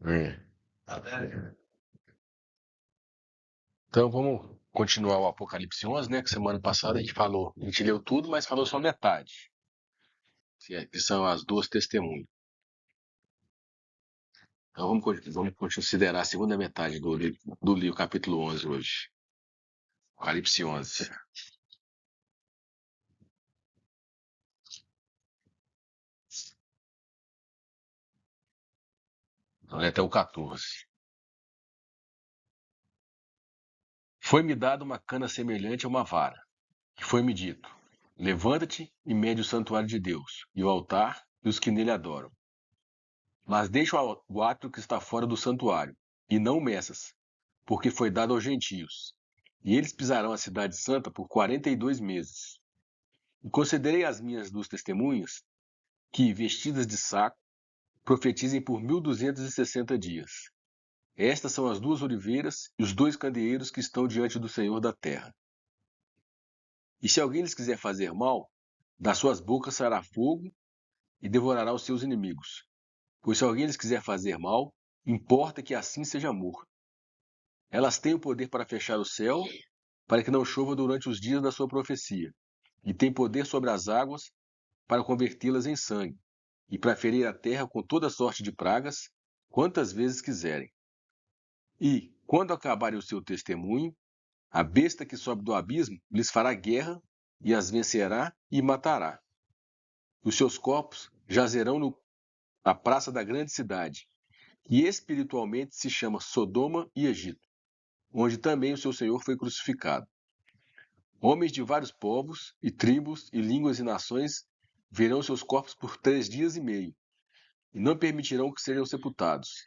É. Então vamos continuar o Apocalipse 11, né? Que semana passada a gente leu tudo, mas falou só metade, que são as duas testemunhas. Então vamos considerar a segunda metade do livro, capítulo 11 hoje. Apocalipse 11. Então, até o 14. Foi-me dada uma cana semelhante a uma vara, que foi-me dito: levanta-te e mede o santuário de Deus, e o altar, e os que nele adoram. Mas deixa o átrio que está fora do santuário, e não o meças, porque foi dado aos gentios. E eles pisarão a cidade santa por 42 meses. E considerei as minhas duas testemunhas, que, vestidas de saco, profetizem por 1260 dias. Estas são as duas oliveiras e os dois candeeiros que estão diante do Senhor da terra. E se alguém lhes quiser fazer mal, das suas bocas sairá fogo e devorará os seus inimigos. Pois se alguém lhes quiser fazer mal, importa que assim seja morto. Elas têm o poder para fechar o céu, para que não chova durante os dias da sua profecia, e têm poder sobre as águas para convertê-las em sangue, e para ferir a terra com toda sorte de pragas, quantas vezes quiserem. E, quando acabarem o seu testemunho, a besta que sobe do abismo lhes fará guerra, e as vencerá e matará. Os seus corpos jazerão na praça da grande cidade, que espiritualmente se chama Sodoma e Egito, onde também o seu Senhor foi crucificado. Homens de vários povos, e tribos, e línguas e nações verão seus corpos por 3 dias e meio, e não permitirão que sejam sepultados.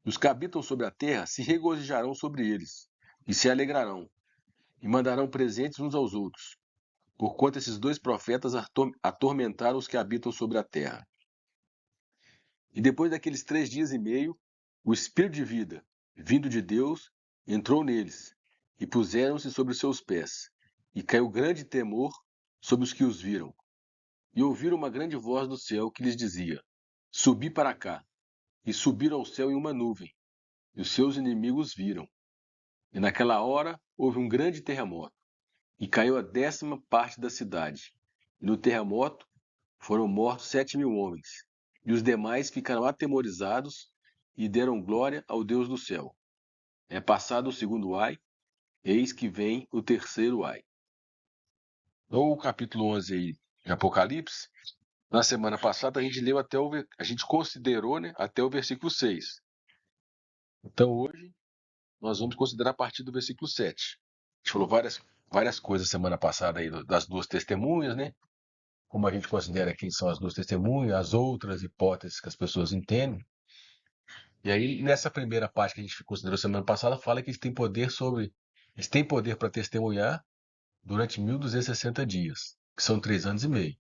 E os que habitam sobre a terra se regozijarão sobre eles, e se alegrarão, e mandarão presentes uns aos outros, porquanto esses dois profetas atormentaram os que habitam sobre a terra. E depois daqueles 3 dias e meio, o Espírito de vida, vindo de Deus, entrou neles, e puseram-se sobre os seus pés, e caiu grande temor sobre os que os viram. E ouviram uma grande voz do céu que lhes dizia: Subi para cá. E subiram ao céu em uma nuvem, e os seus inimigos viram. E naquela hora houve um grande terremoto, e caiu a 10ª parte da cidade. E no terremoto foram mortos 7.000 homens, e os demais ficaram atemorizados e deram glória ao Deus do céu. É passado o segundo ai, eis que vem o terceiro ai. No capítulo 11 aí, de Apocalipse, na semana passada a gente leu a gente considerou, né, até o versículo 6. Então hoje nós vamos considerar a partir do versículo 7. A gente falou várias coisas semana passada aí das duas testemunhas, né? Como a gente considera quem são as duas testemunhas, as outras hipóteses que as pessoas entendem. E aí, nessa primeira parte que a gente considerou semana passada, fala que eles têm poder para testemunhar durante 1260 dias, que são 3 anos e meio.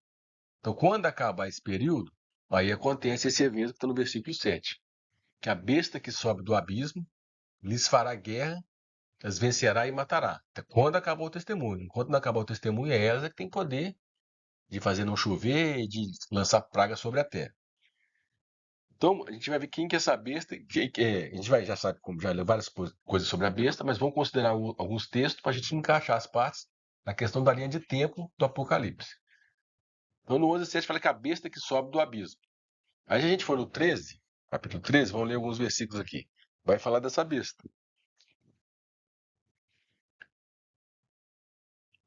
Então, quando acabar esse período, aí acontece esse evento que está no versículo 7, que a besta que sobe do abismo lhes fará guerra, as vencerá e matará. Até quando acabar o testemunho. Enquanto não acabar o testemunho, é ela que tem poder de fazer não chover e de lançar praga sobre a terra. Então, a gente vai ver quem que é essa besta. A gente já sabe, como já leu várias coisas sobre a besta, mas vamos considerar alguns textos para a gente encaixar as partes na questão da linha de tempo do Apocalipse. Então, no 11:7 fala que a besta que sobe do abismo. Aí, se a gente for no 13, capítulo 13, vamos ler alguns versículos aqui. Vai falar dessa besta.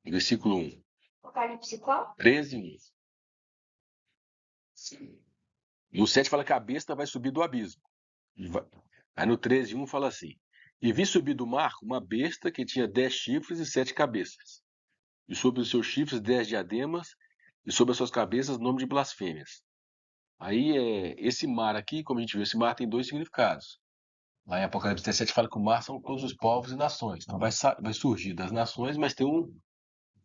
Versículo 1. Apocalipse qual? 13, 1. No 7 fala que a besta vai subir do abismo. Aí no 13:1 fala assim: E vi subir do mar uma besta que tinha 10 chifres e 7 cabeças. E sobre os seus chifres 10 diademas, e sobre as suas cabeças nome de blasfêmias. Aí esse mar aqui, como a gente viu, esse mar tem 2 significados. Lá em Apocalipse 17 fala que o mar são todos os povos e nações. Então vai surgir das nações, mas tem o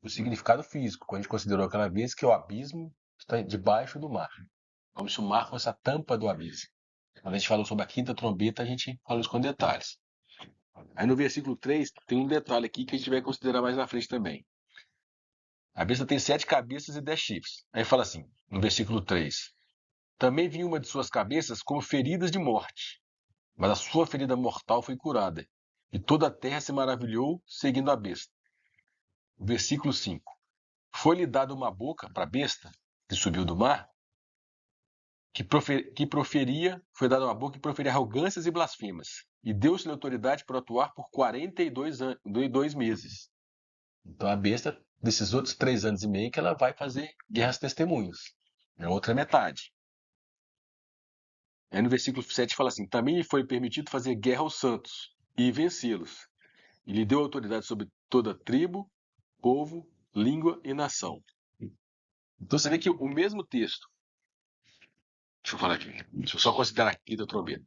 significado físico, quando a gente considerou aquela vez que o abismo está debaixo do mar. Como se o mar fosse a tampa do abismo. Quando a gente falou sobre a quinta trombeta, a gente falou isso com detalhes. Aí no versículo 3 tem um detalhe aqui que a gente vai considerar mais na frente também. A besta tem 7 cabeças e 10 chifres. Aí fala assim, no versículo 3. Também vinha uma de suas cabeças como feridas de morte, mas a sua ferida mortal foi curada. E toda a terra se maravilhou seguindo a besta. Versículo 5. Foi-lhe dada uma boca para a besta que subiu do mar, foi dada uma boca que proferia arrogâncias e blasfemas. E deu-se-lhe autoridade para atuar por 42 meses. Então a besta, desses outros 3 anos e meio, que ela vai fazer guerras testemunhas. É a outra metade. Aí no versículo 7 fala assim: também lhe foi permitido fazer guerra aos santos e vencê-los. E lhe deu autoridade sobre toda tribo, povo, língua e nação. Então você vê que o mesmo texto. Deixa eu falar aqui. Deixa eu só considerar aqui da trombeta.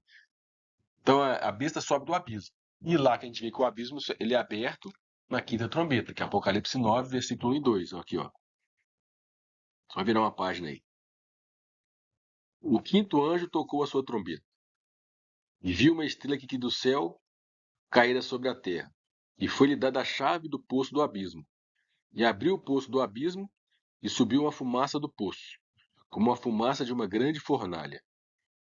Então a besta sobe do abismo. E lá que a gente vê que o abismo ele é aberto na quinta trombeta, que é Apocalipse 9, versículo 1 e 2. Aqui, ó. Só virar uma página aí. O quinto anjo tocou a sua trombeta. E viu uma estrela que do céu caíra sobre a terra. E foi-lhe dada a chave do poço do abismo. E abriu o poço do abismo e subiu uma fumaça do poço, como a fumaça de uma grande fornalha.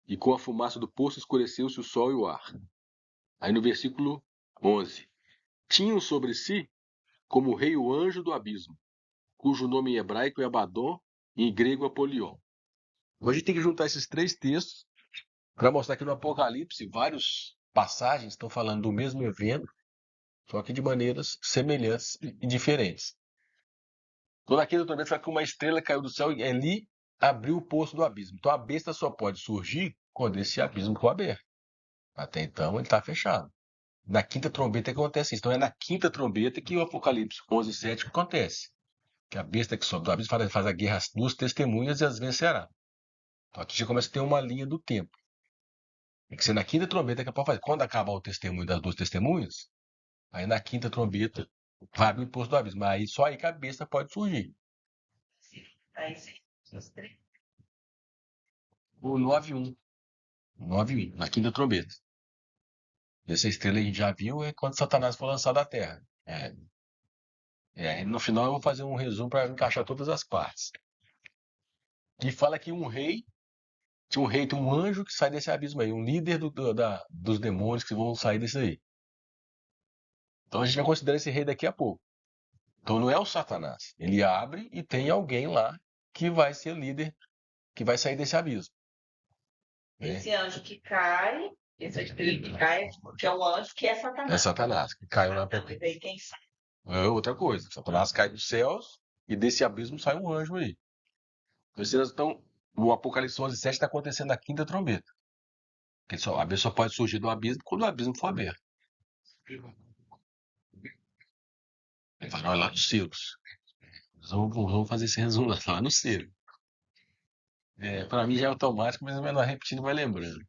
E com a fumaça do poço escureceu-se o sol e o ar. Aí no versículo 11. Tinham sobre si como rei o anjo do abismo, cujo nome em hebraico é Abaddon e em grego Apolion. Hoje a gente tem que juntar esses 3 textos para mostrar que no Apocalipse várias passagens estão falando do mesmo evento, só que de maneiras semelhantes e diferentes. Toda aqui outra vez fala que uma estrela caiu do céu e ali abriu o poço do abismo. Então a besta só pode surgir quando esse abismo for aberto. Até então ele está fechado. Na quinta trombeta que acontece isso. Então é na quinta trombeta que o Apocalipse 11:7 acontece. Que a besta que sobe do abismo faz a guerra às 2 testemunhas e as vencerá. Então aqui já começa a ter uma linha do tempo. Tem que ser na quinta trombeta que é para fazer. Quando acabar o testemunho das 2 testemunhas, aí na quinta trombeta vai abrir o poço do abismo. Aí só aí que a besta pode surgir. Aí sim, os 3. O 9:1. 9:1, na quinta trombeta. Essa estrela a gente já viu é quando Satanás foi lançado da terra. No final eu vou fazer um resumo para encaixar todas as partes. E fala que tem um anjo que sai desse abismo aí, um líder dos demônios que vão sair desse aí. Então a gente vai considerar esse rei daqui a pouco. Então não é o Satanás. Ele abre e tem alguém lá que vai ser líder, que vai sair desse abismo. Esse anjo que cai, esse estrela que cai, que é um anjo que é Satanás. É Satanás, que caiu na Não, mas aí quem sai? É outra coisa. Satanás cai dos céus e desse abismo sai um anjo aí. Então, o Apocalipse 11:7 está acontecendo na quinta trombeta. A besta só pode surgir do abismo quando o abismo for aberto. Ele fala, olha lá nos selos. Vamos fazer esse resumo lá no selo. Para mim já é automático, mas vai repetindo vai lembrando.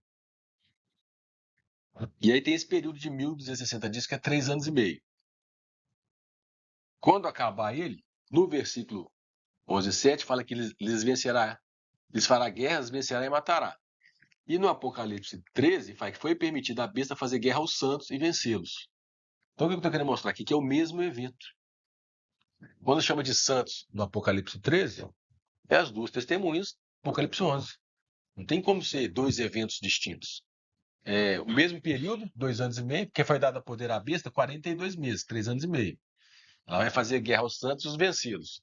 E aí tem esse período de 1260 dias, que é 3 anos e meio. Quando acabar ele, no versículo 11:7 fala que lhes fará guerras, vencerá e matará. E no Apocalipse 13 fala que foi permitido à besta fazer guerra aos santos e vencê-los. Então o que eu estou querendo mostrar aqui? Que é o mesmo evento. Quando chama de santos no Apocalipse 13, é as 2 testemunhas do Apocalipse 11. Não tem como ser 2 eventos distintos. É o mesmo período, 2 anos e meio, porque foi dado a poder à besta 42 meses, 3 anos e meio. Ela vai fazer guerra aos santos e os vencidos.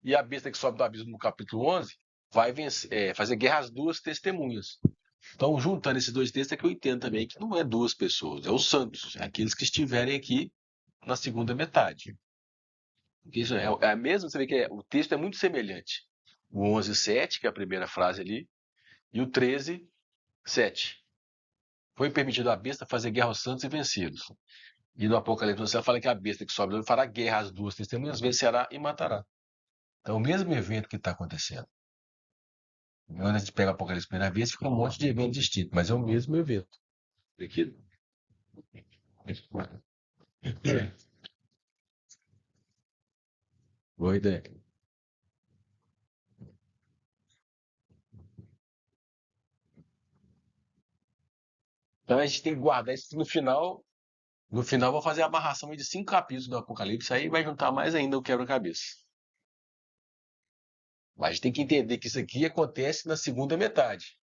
E a besta que sobe do abismo no capítulo 11 vai fazer guerra às 2 testemunhas. Então, juntando esses 2 textos, é que eu entendo também que não é 2 pessoas, é os santos, aqueles que estiverem aqui na segunda metade. Isso é a mesma, você vê que o texto é muito semelhante. O 11:7, que é a primeira frase ali, e o 13:7. Foi permitido à besta fazer guerra aos santos e vencê-los. E no Apocalipse você fala que a besta que sobe fará guerra às 2 testemunhas, vencerá e matará. Então, é o mesmo evento que está acontecendo. Quando a gente pega o Apocalipse pela primeira vez, fica um monte de evento distinto, mas é o mesmo evento. Aqui. Boa ideia. Então a gente tem que guardar isso no final. No final, eu vou fazer a amarração de 5 capítulos do Apocalipse, aí vai juntar mais ainda o quebra-cabeça. Mas a gente tem que entender que isso aqui acontece na segunda metade.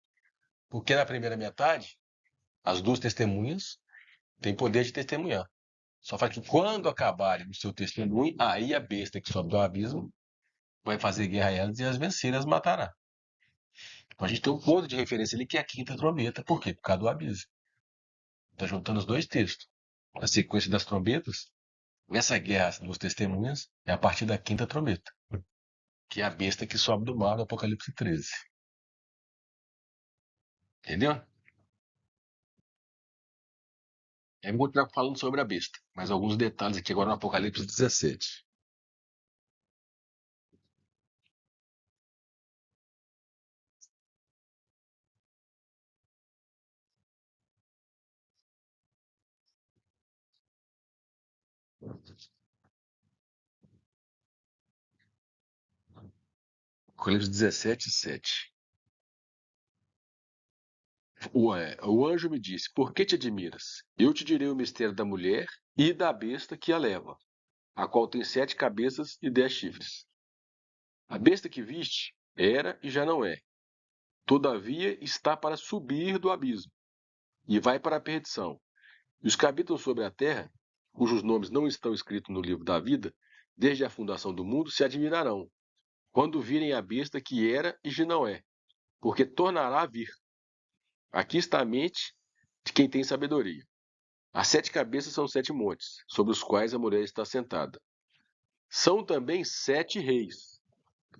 Porque na primeira metade, as duas testemunhas têm poder de testemunhar. Só fala que quando acabarem o seu testemunho, aí a besta que sobe do abismo vai fazer guerra a elas e as vencer, as matará. Então a gente tem um ponto de referência ali que é a quinta trombeta. Por quê? Por causa do abismo. Está juntando os dois textos. A sequência das trombetas, essa guerra dos testemunhas é a partir da quinta trombeta, que é a besta que sobe do mar do Apocalipse 13. Entendeu? Aí eu vou continuar falando sobre a besta, mas alguns detalhes aqui agora no Apocalipse 17. Apocalipse 17, 7. O anjo me disse: Por que te admiras? Eu te direi o mistério da mulher e da besta que a leva, a qual tem 7 cabeças e 10 chifres. A besta que viste era e já não é. Todavia está para subir do abismo e vai para a perdição. E os que habitam sobre a terra, cujos nomes não estão escritos no livro da vida, desde a fundação do mundo, se admirarão, quando virem a besta que era e já não é, porque tornará a vir. Aqui está a mente de quem tem sabedoria. As 7 cabeças são 7 montes, sobre os quais a mulher está sentada. São também 7 reis.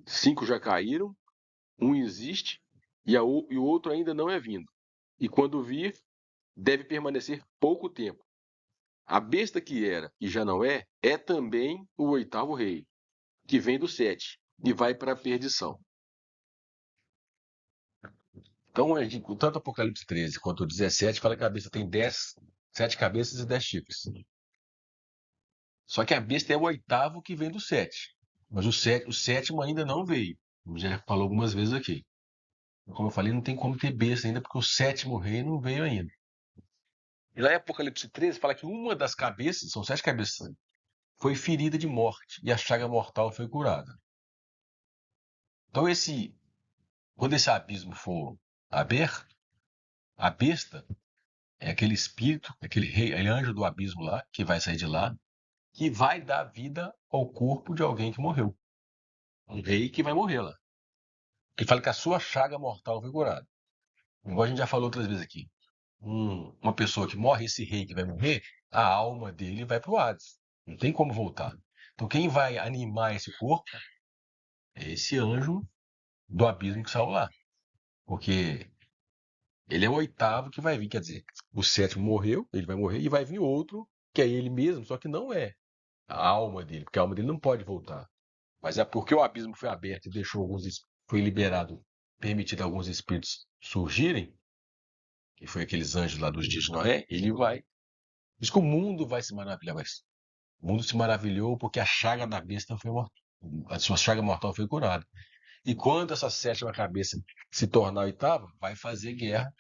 5 já caíram, um existe e o outro ainda não é vindo. E quando vir, deve permanecer pouco tempo. A besta que era e já não é, é também o 8º rei, que vem do 7 e vai para a perdição. Então, tanto o Apocalipse 13 quanto o 17 fala que a besta tem 7 cabeças e 10 chifres. Só que a besta é o 8º que vem do 7. Mas o 7º ainda não veio. Já falou algumas vezes aqui. Como eu falei, não tem como ter besta ainda, porque o 7º rei não veio ainda. E lá em Apocalipse 13 fala que uma das cabeças, são 7 cabeças, foi ferida de morte e a chaga mortal foi curada. Então quando esse abismo for aberto, a besta é aquele espírito, aquele rei, aquele anjo do abismo lá, que vai sair de lá, que vai dar vida ao corpo de alguém que morreu. Um rei que vai morrer lá. Que fala que a sua chaga mortal foi curada. Igual a gente já falou outras vezes aqui. Uma pessoa que morre, esse rei que vai morrer, a alma dele vai para o Hades. Não tem como voltar. Então quem vai animar esse corpo é esse anjo do abismo que saiu lá. Porque ele é o 8º que vai vir. Quer dizer, o 7º morreu, ele vai morrer, e vai vir outro, que é ele mesmo, só que não é a alma dele, porque a alma dele não pode voltar. Mas é porque o abismo foi aberto e foi liberado, permitido alguns espíritos surgirem, que foi aqueles anjos lá dos dias de Noé, ele vai. Diz que o mundo vai se maravilhar, mas o mundo se maravilhou porque a chaga da besta foi mortal. A sua chaga mortal foi curada. E quando essa 7ª cabeça se tornar a 8ª, vai fazer guerra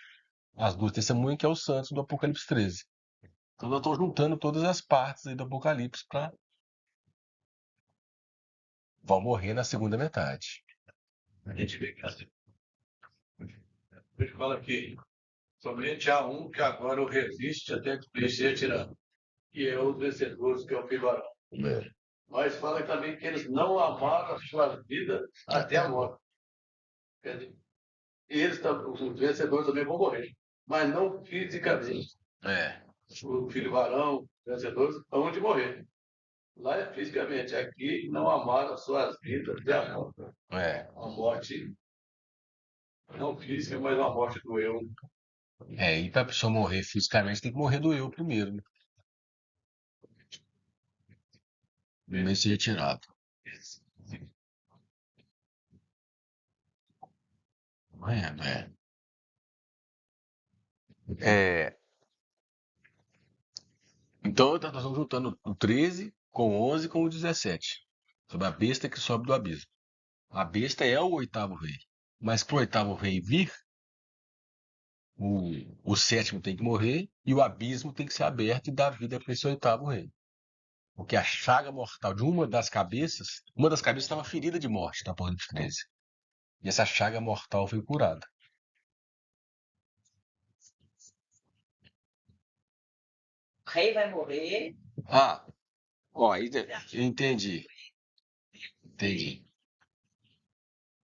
às duas testemunhas, que é os santos do Apocalipse 13. Então nós estamos juntando todas as partes aí do Apocalipse para vão morrer na segunda metade. A gente vê que assim, a gente fala que somente há um que agora o resiste até que o vencer tirando, que é os vencedores, que é o Filho. Mas fala também que eles não amaram a sua vida até a morte. Quer dizer, eles, os vencedores também vão morrer, mas não fisicamente. O filho varão, os vencedores, vão de morrer. Lá é fisicamente, aqui não amaram as suas vidas até a morte. A morte não física, mas uma morte do eu. E para a pessoa morrer fisicamente, tem que morrer do eu primeiro, né? Primeiro ser retirado. Então, nós estamos juntando o 13 com o 11 com o 17. Sobre a besta que sobe do abismo. A besta é o 8º rei. Mas para o 8º rei vir, o 7º tem que morrer e o abismo tem que ser aberto e dar vida para esse 8º rei. Porque a chaga mortal de uma das cabeças estava ferida de morte, na Apocalipse 13. E essa chaga mortal foi curada. O rei vai morrer. Ah, ó, aí entendi. Entendi.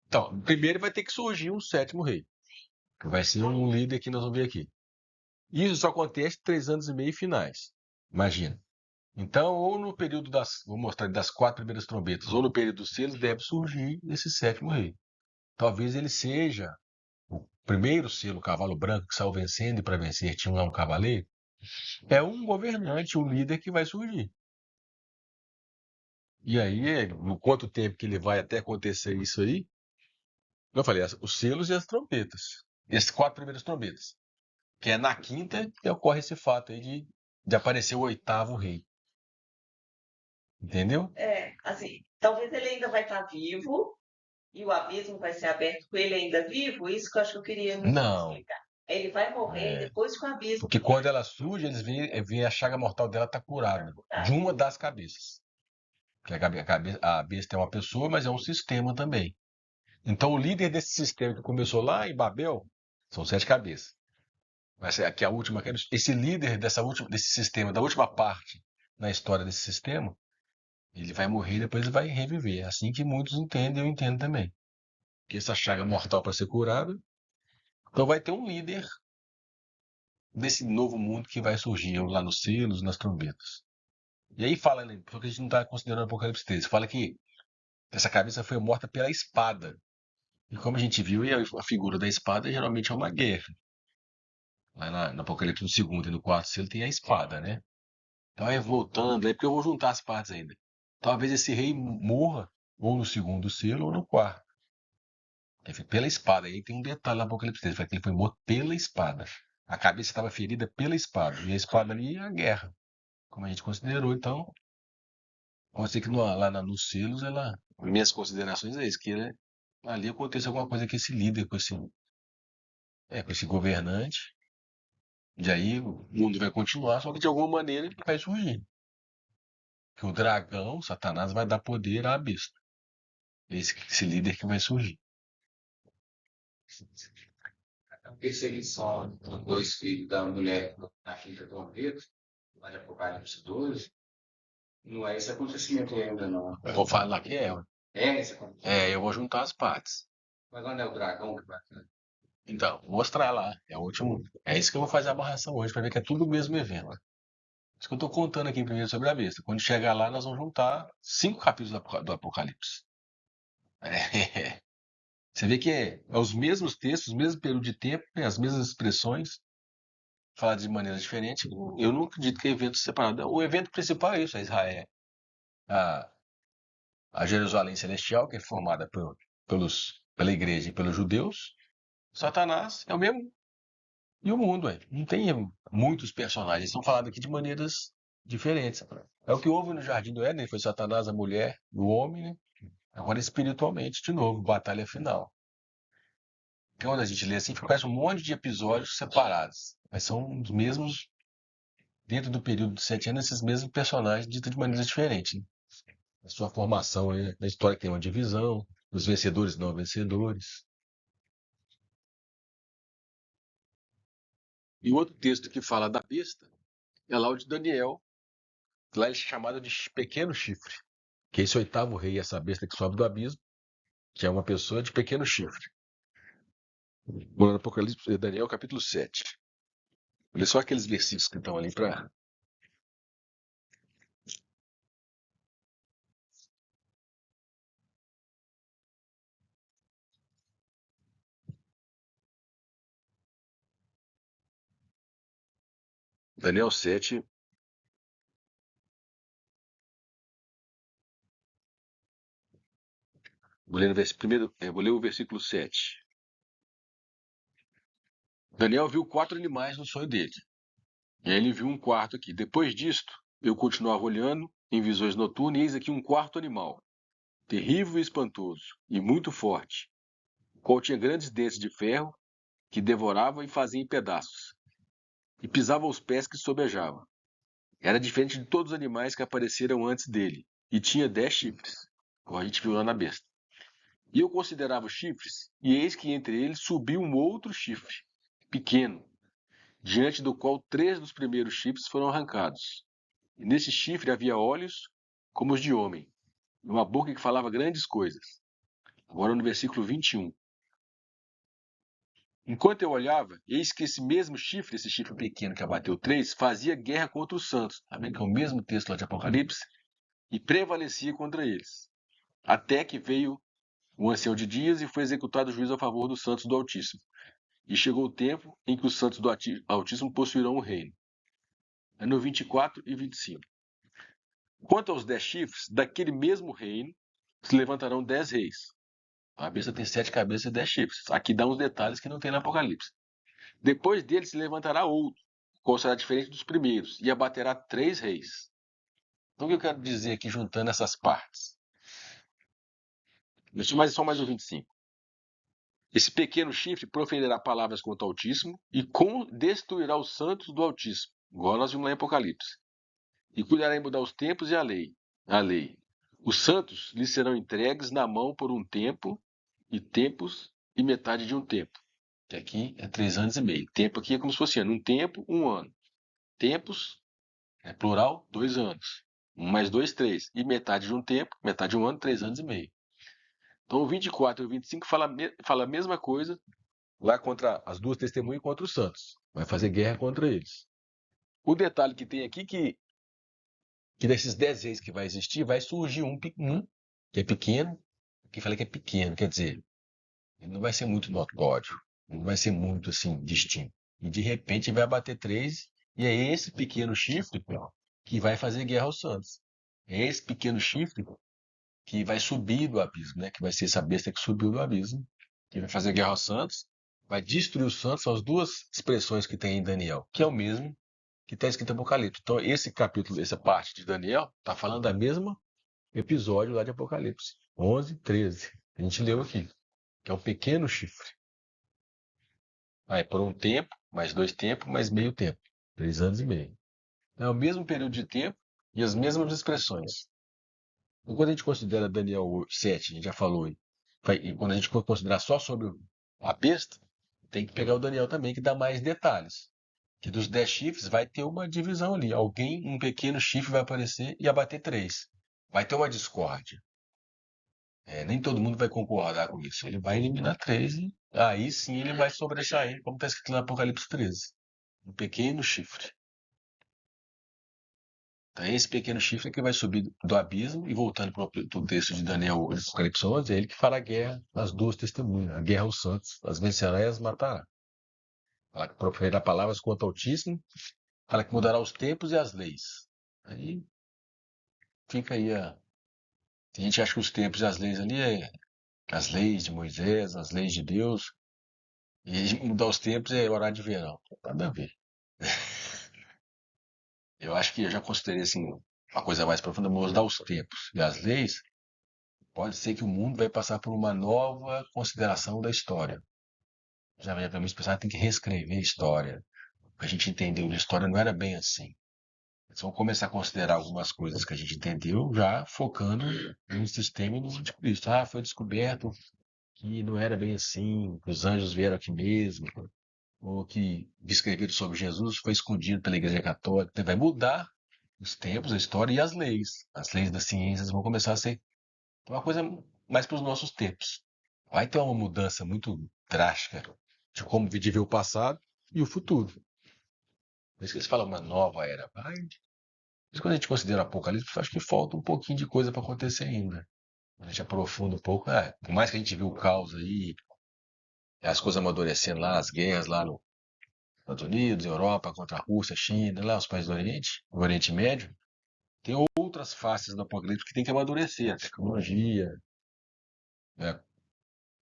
Então, primeiro vai ter que surgir um sétimo rei. Que vai ser um líder que nós vamos ver aqui. Isso só acontece 3 anos e meio finais. Imagina. Então, ou no período vou mostrar das 4 primeiras trombetas, ou no período dos selos, deve surgir esse sétimo rei. Talvez ele seja o primeiro selo, o cavalo branco, que saiu vencendo, e para vencer tinha lá um cavaleiro. É um governante, um líder que vai surgir. E aí, no quanto tempo que ele vai até acontecer isso aí, eu falei, os selos e as trompetas. Esses 4 primeiras trombetas. Que é na quinta que ocorre esse fato aí de aparecer o 8º rei. Entendeu? Assim, talvez ele ainda vai estar vivo e o abismo vai ser aberto com ele ainda vivo. Isso que eu acho que eu queria Não. explicar. Ele vai morrer depois que o abismo. Porque quando ela surge, eles veem a chaga mortal dela tá curada. De uma das cabeças. Que a besta é uma pessoa, mas é um sistema também. Então o líder desse sistema que começou lá em Babel são 7 cabeças. Mas aqui a última, esse líder desse sistema, da última parte na história desse sistema, ele vai morrer e depois ele vai reviver. É assim que muitos entendem, eu entendo também. Que essa chaga mortal para ser curada, então vai ter um líder desse novo mundo que vai surgir lá nos selos, nas trombetas. E aí fala, né, porque a gente não está considerando o Apocalipse 13, fala que essa cabeça foi morta pela espada. E como a gente viu, a figura da espada geralmente é uma guerra. Lá no Apocalipse no segundo e no quarto selo tem a espada, né? Então aí voltando, porque eu vou juntar as partes ainda. Talvez esse rei morra ou no segundo selo ou no quarto. Pela espada. Aí tem um detalhe no Apocalipse 13, fala que ele foi morto pela espada. A cabeça estava ferida pela espada. E a espada ali é a guerra. Como a gente considerou, então, pode ser que nos selos, minhas considerações é isso, que ali aconteça alguma coisa com esse líder, com esse governante, e aí o mundo vai continuar, só que de alguma maneira ele vai surgir. Que o dragão, Satanás, vai dar poder à besta. Esse líder que vai surgir. É uma perseguição dos 2 filhos da mulher na quinta trombeta, lá de Apocalipse 12, não é esse acontecimento ainda, não. Eu vou falar que é. É esse acontecimento. Eu vou juntar as partes. Mas onde é o dragão que vai fazer? Então, vou mostrar lá. É o último. É isso que eu vou fazer a amarração hoje, para ver que é tudo o mesmo evento. Isso que eu estou contando aqui primeiro sobre a besta. Quando chegar lá, nós vamos juntar 5 capítulos do Apocalipse. Você vê que é os mesmos textos, o mesmo período de tempo, as mesmas expressões, faladas de maneira diferente. Eu não acredito que é evento separado. O evento principal é isso, é Israel. A Jerusalém Celestial, que é formada pela igreja e pelos judeus. Satanás é o mesmo. E o mundo, não tem muitos personagens. São falados aqui de maneiras diferentes. É o que houve no Jardim do Éden, foi Satanás, a mulher, o homem, né? Agora espiritualmente, de novo, batalha final. Então, quando a gente lê assim, parece um monte de episódios separados. Mas são os mesmos, dentro do período de 7 anos, esses mesmos personagens ditos de maneiras diferentes. Né? A sua formação, na história tem uma divisão, os vencedores e não vencedores. E o outro texto que fala da besta é lá o de Daniel. Lá ele é chamado de pequeno chifre. Que é esse 8º rei, essa besta que sobe do abismo, que é uma pessoa de pequeno chifre. Vamos lá no Apocalipse, Daniel capítulo 7. Olha só aqueles versículos que estão ali para. Daniel 7. Vou ler o versículo 7. Daniel viu 4 animais no sonho dele. E aí ele viu um quarto aqui. Depois disto, eu continuava olhando em visões noturnas, e eis aqui um quarto animal, terrível e espantoso, e muito forte, qual tinha grandes dentes de ferro, que devorava e fazia em pedaços, e pisava os pés que sobejava. Era diferente de todos os animais que apareceram antes dele, e tinha 10 chifres, como a gente viu lá na besta. E eu considerava os chifres, e eis que entre eles subiu um outro chifre, pequeno, diante do qual 3 dos primeiros chifres foram arrancados. E nesse chifre havia olhos como os de homem, e uma boca que falava grandes coisas. Agora no versículo 21. Enquanto eu olhava, eis que esse mesmo chifre, esse chifre pequeno que abateu 3, fazia guerra contra os santos. Está vendo que é o mesmo texto lá de Apocalipse? E prevalecia contra eles. Até que veio o ancião de dias e foi executado o juízo a favor dos santos do Altíssimo. E chegou o tempo em que os santos do Altíssimo possuirão o reino. É no 24 e 25. Quanto aos 10 chifres, daquele mesmo reino se levantarão 10 reis. A besta tem 7 cabeças e 10 chifres. Aqui dá uns detalhes que não tem no Apocalipse. Depois dele se levantará outro, qual será diferente dos primeiros, e abaterá 3 reis. Então o que eu quero dizer aqui, juntando essas partes? Só mais o 25. Esse pequeno chifre proferirá palavras contra o Altíssimo e destruirá os santos do Altíssimo. Igual nós vimos lá em Apocalipse. E cuidará em mudar os tempos e a lei. Os santos lhes serão entregues na mão por um tempo, e tempos e metade de um tempo. Que aqui é 3 anos e meio. Tempo aqui é como se fosse ano. Um tempo, 1 ano. Tempos, é plural, 2 anos. 1 mais 2, 3. E metade de um tempo, metade de um ano, 3 anos e meio. Então o 24 e o 25 fala a mesma coisa lá contra as 2 testemunhas e contra os santos. Vai fazer guerra contra eles. O detalhe que tem aqui que desses 10 reis que vai existir, vai surgir um que é pequeno. Que fala que é pequeno, quer dizer, ele não vai ser muito notório, não vai ser muito assim distinto. E de repente vai bater 3, e é esse pequeno chifre que vai fazer guerra aos santos. É esse pequeno chifre que vai subir do abismo, né? Que vai ser essa besta que subiu do abismo, que vai fazer guerra aos santos, vai destruir os santos. São as 2 expressões que tem em Daniel, que é o mesmo que está escrito em Apocalipse. Então esse capítulo, essa parte de Daniel, está falando da mesma episódio lá de Apocalipse 11, 13. A gente leu aqui, que é um pequeno chifre. Aí por um tempo, mais 2 tempos, mais meio tempo. 3 anos e meio. É o mesmo período de tempo e as mesmas expressões. E quando a gente considera Daniel 7, a gente já falou, e quando a gente for considerar só sobre a besta, tem que pegar o Daniel também, que dá mais detalhes. Que dos 10 chifres vai ter uma divisão ali. Um pequeno chifre vai aparecer e abater 3. Vai ter uma discórdia. Nem todo mundo vai concordar com isso. Ele vai eliminar 3 e aí sim ele vai sobressair, como está escrito no Apocalipse 13. Um pequeno chifre. Então, esse pequeno chifre que vai subir do abismo, e voltando para o texto de Daniel, Apocalipse 11, é ele que fará guerra às 2 testemunhas, a guerra aos santos, as vencerá e as matará. Fala que proferirá palavras contra o Altíssimo, fala que mudará os tempos e as leis. Aí fica aí a... Tem gente que acha que os tempos e as leis ali é as leis de Moisés, as leis de Deus, e mudar os tempos é horário de verão. Nada a ver. Eu acho que eu já considerei assim, uma coisa mais profunda, mudar os tempos e as leis. Pode ser que o mundo vai passar por uma nova consideração da história. Já vamos pensar, tem que reescrever a história. O que a gente entendeu da história não era bem assim. Eles vão começar a considerar algumas coisas que a gente entendeu, já focando no sistema do anticristo. Foi descoberto que não era bem assim, que os anjos vieram aqui mesmo, ou que escreveram sobre Jesus foi escondido pela Igreja Católica. Então, vai mudar os tempos, a história e as leis. As leis das ciências vão começar a ser uma coisa mais para os nossos tempos. Vai ter uma mudança muito drástica de como de ver o passado e o futuro. Por isso que eles falam uma nova era. Mas quando a gente considera o Apocalipse, acho que falta um pouquinho de coisa para acontecer ainda. A gente aprofunda um pouco. Por mais que a gente viu o caos aí, as coisas amadurecendo lá, as guerras lá nos Estados Unidos, Europa, contra a Rússia, China, lá os países do Oriente Médio, tem outras faces do Apocalipse que tem que amadurecer. A tecnologia, né?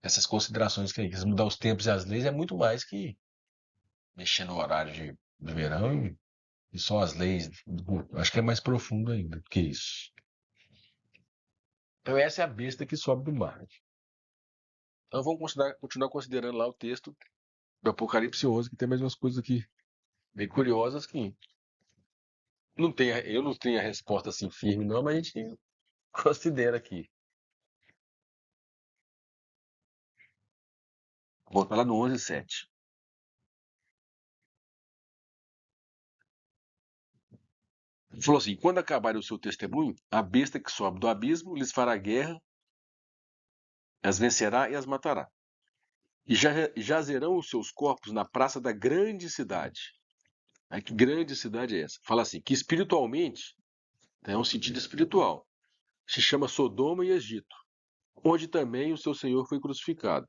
Essas considerações que aí, mudar os tempos e as leis é muito mais que mexer no horário de verão e só as leis. Acho que é mais profundo ainda do que isso. Então essa é a besta que sobe do mar. Então vamos continuar considerando lá o texto do Apocalipse 11, que tem mais umas coisas aqui bem curiosas que eu não tenho a resposta assim firme não, mas a gente considera aqui. Vou voltar lá no 11:7. Ele falou assim: quando acabar o seu testemunho, a besta que sobe do abismo lhes fará guerra, as vencerá e as matará. E jazerão os seus corpos na praça da grande cidade. Aí, que grande cidade é essa? Fala assim, que espiritualmente, é um sentido espiritual, se chama Sodoma e Egito, onde também o seu Senhor foi crucificado.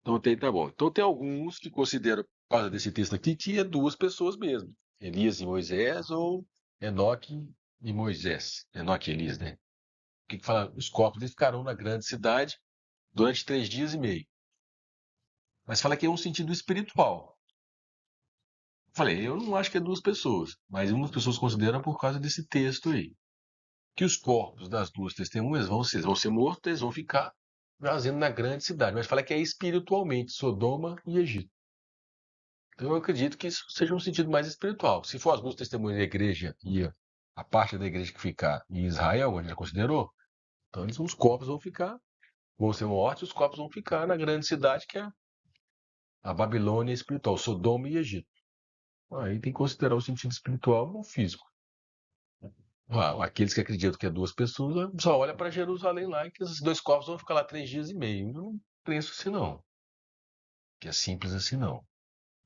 Então tá bom. Então tem alguns que consideram, por causa desse texto aqui, que é duas pessoas mesmo. Elias e Moisés ou Enoque e Moisés. Enoque e Elias, né? O que fala? Os corpos eles ficarão na grande cidade durante 3 dias e meio. Mas fala que é um sentido espiritual. Falei, eu não acho que é duas pessoas, mas umas pessoas consideram por causa desse texto aí. Que os corpos das duas testemunhas vão ser mortos, eles vão ficar jazendo na grande cidade. Mas fala que é espiritualmente, Sodoma e Egito. Então eu acredito que isso seja um sentido mais espiritual. Se for as duas testemunhas da igreja e a parte da igreja que ficar em Israel, onde já considerou, então os corpos vão ser mortos, os corpos vão ficar na grande cidade que é a Babilônia espiritual, Sodoma e Egito. Aí tem que considerar o sentido espiritual no físico. Aqueles que acreditam que é duas pessoas, só olha para Jerusalém lá e que esses dois corpos vão ficar lá 3 dias e meio. Eu não penso assim, não. Que é simples assim, não.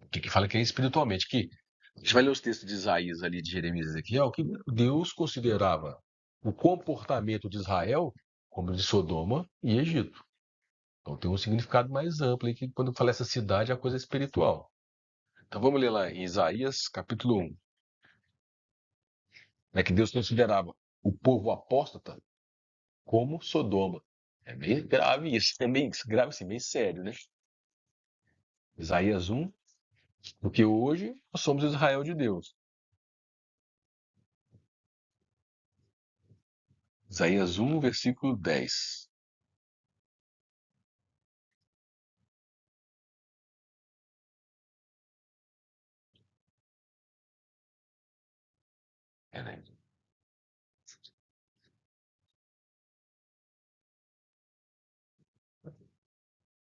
O que fala que é espiritualmente, que a gente vai ler os textos de Isaías ali, de Jeremias e Ezequiel, que Deus considerava o comportamento de Israel como de Sodoma e Egito. Então tem um significado mais amplo aí, que quando fala essa cidade, é a coisa espiritual. Então vamos ler lá em Isaías, capítulo 1. É que Deus considerava o povo apóstata como Sodoma. É meio grave isso, é bem grave assim, bem sério, né? Isaías 1, porque hoje nós somos Israel de Deus. Isaías 1, versículo 10. É, né?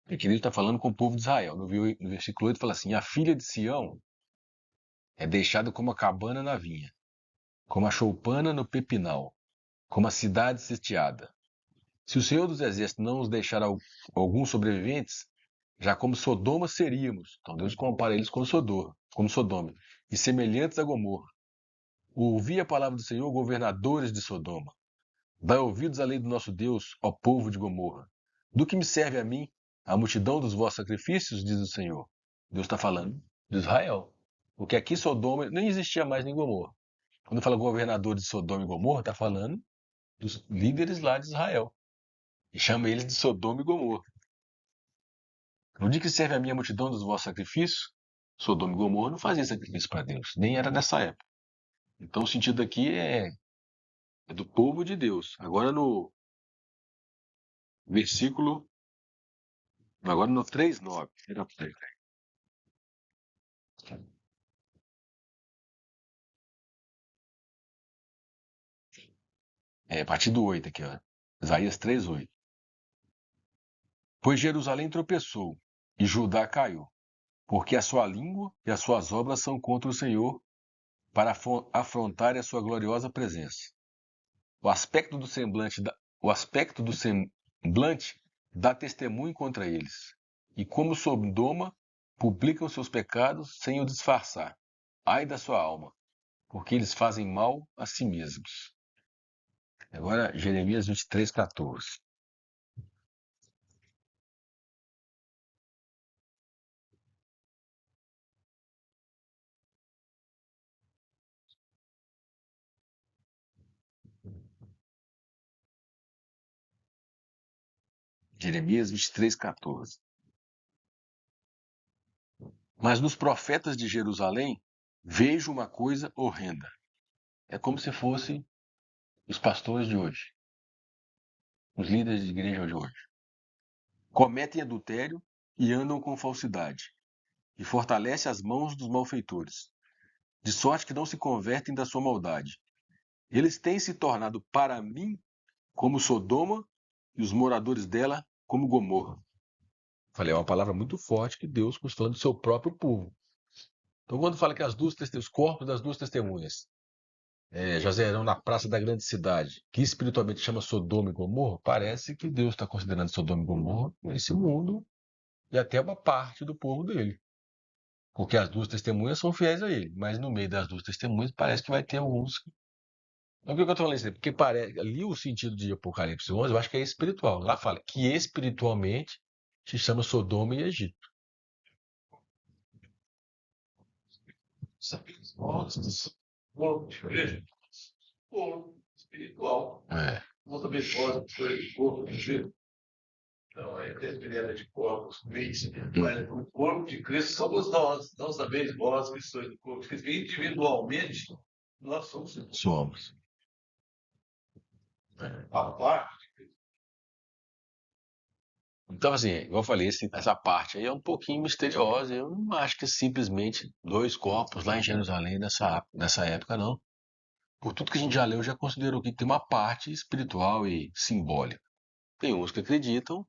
Aqui ele está falando com o povo de Israel. No versículo 8 fala assim: a filha de Sião é deixada como a cabana na vinha, como a choupana no pepinal, como a cidade sitiada. Se o Senhor dos Exércitos não nos deixar alguns sobreviventes, já como Sodoma seríamos. Então Deus compara eles com Sodoma, e semelhantes a Gomorra. Ouvi a palavra do Senhor, governadores de Sodoma. Dai ouvidos à lei do nosso Deus, ó povo de Gomorra. Do que me serve a mim a multidão dos vossos sacrifícios, diz o Senhor. Deus está falando de Israel. Porque aqui Sodoma nem existia mais nem Gomorra. Quando fala governadores de Sodoma e Gomorra, está falando dos líderes lá de Israel. E chama eles de Sodoma e Gomorra. No dia que serve a minha multidão dos vossos sacrifícios, Sodoma e Gomorra não fazia sacrifício para Deus, nem era nessa época. Então o sentido aqui é do povo de Deus. Agora no versículo, agora no 3:9. A partir do 8 aqui, ó. Isaías 3:8. Pois Jerusalém tropeçou e Judá caiu, porque a sua língua e as suas obras são contra o Senhor, para afrontar a sua gloriosa presença. O aspecto do semblante dá testemunho contra eles. E como Sodoma, publicam seus pecados sem o disfarçar. Ai da sua alma, porque eles fazem mal a si mesmos. Agora, Jeremias 23:14. Jeremias 23:14. Mas nos profetas de Jerusalém vejo uma coisa horrenda. É como se fossem os pastores de hoje, os líderes de igreja de hoje. Cometem adultério e andam com falsidade, e fortalece as mãos dos malfeitores, de sorte que não se convertem da sua maldade. Eles têm se tornado para mim como Sodoma e os moradores dela como Gomorra. Falei, é uma palavra muito forte que Deus está falando do seu próprio povo. Então, quando fala que os corpos das duas testemunhas jazerão na praça da grande cidade, que espiritualmente chama Sodoma e Gomorra, parece que Deus está considerando Sodoma e Gomorra esse mundo e até uma parte do povo dele. Porque as duas testemunhas são fiéis a ele, mas no meio das duas testemunhas parece que vai ter alguns. Então, o que eu estou falando isso? Porque ali o sentido de Apocalipse 11, eu acho que é espiritual. Lá fala que espiritualmente se chama Sodoma e Egito. Sabemos nós, corpo de igreja, corpo espiritual. Nós também podemos ser corpo de igreja. Então, a ideia de corpos físicos, mas o corpo de Cristo somos nós, não sabemos vós que sois do corpo de Cristo. Individualmente, nós somos Somos. a parte de Cristo. Então, assim, igual eu falei, essa parte aí é um pouquinho misteriosa. Eu não acho que é simplesmente dois corpos lá em Jerusalém nessa época, não. Por tudo que a gente já leu, já considerou que tem uma parte espiritual e simbólica. Tem uns que acreditam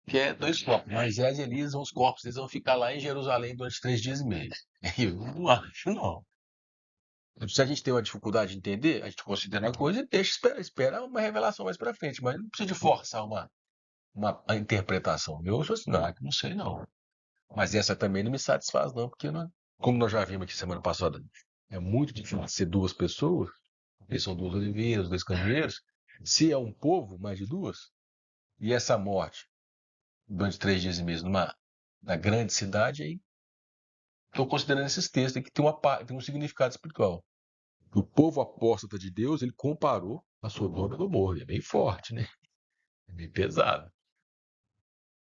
que é dois corpos. Moisés e Elias, os corpos deles vão ficar lá em Jerusalém durante 3 dias e meio. Eu não acho, não. Se a gente tem uma dificuldade de entender, a gente considera a coisa e espera uma revelação mais para frente, mas não precisa de forçar uma interpretação. Eu sou assim, não sei não. Mas essa também não me satisfaz não, porque como nós já vimos aqui semana passada, é muito difícil ser duas pessoas, porque são duas oliveiras, 2 candeeiros. Se é um povo, mais de duas, e essa morte durante 3 dias e meio na grande cidade, aí estou considerando esses textos aqui que tem um significado espiritual. O povo apóstata de Deus, ele comparou a Sodoma e Gomorra. É bem forte, né? É bem pesado.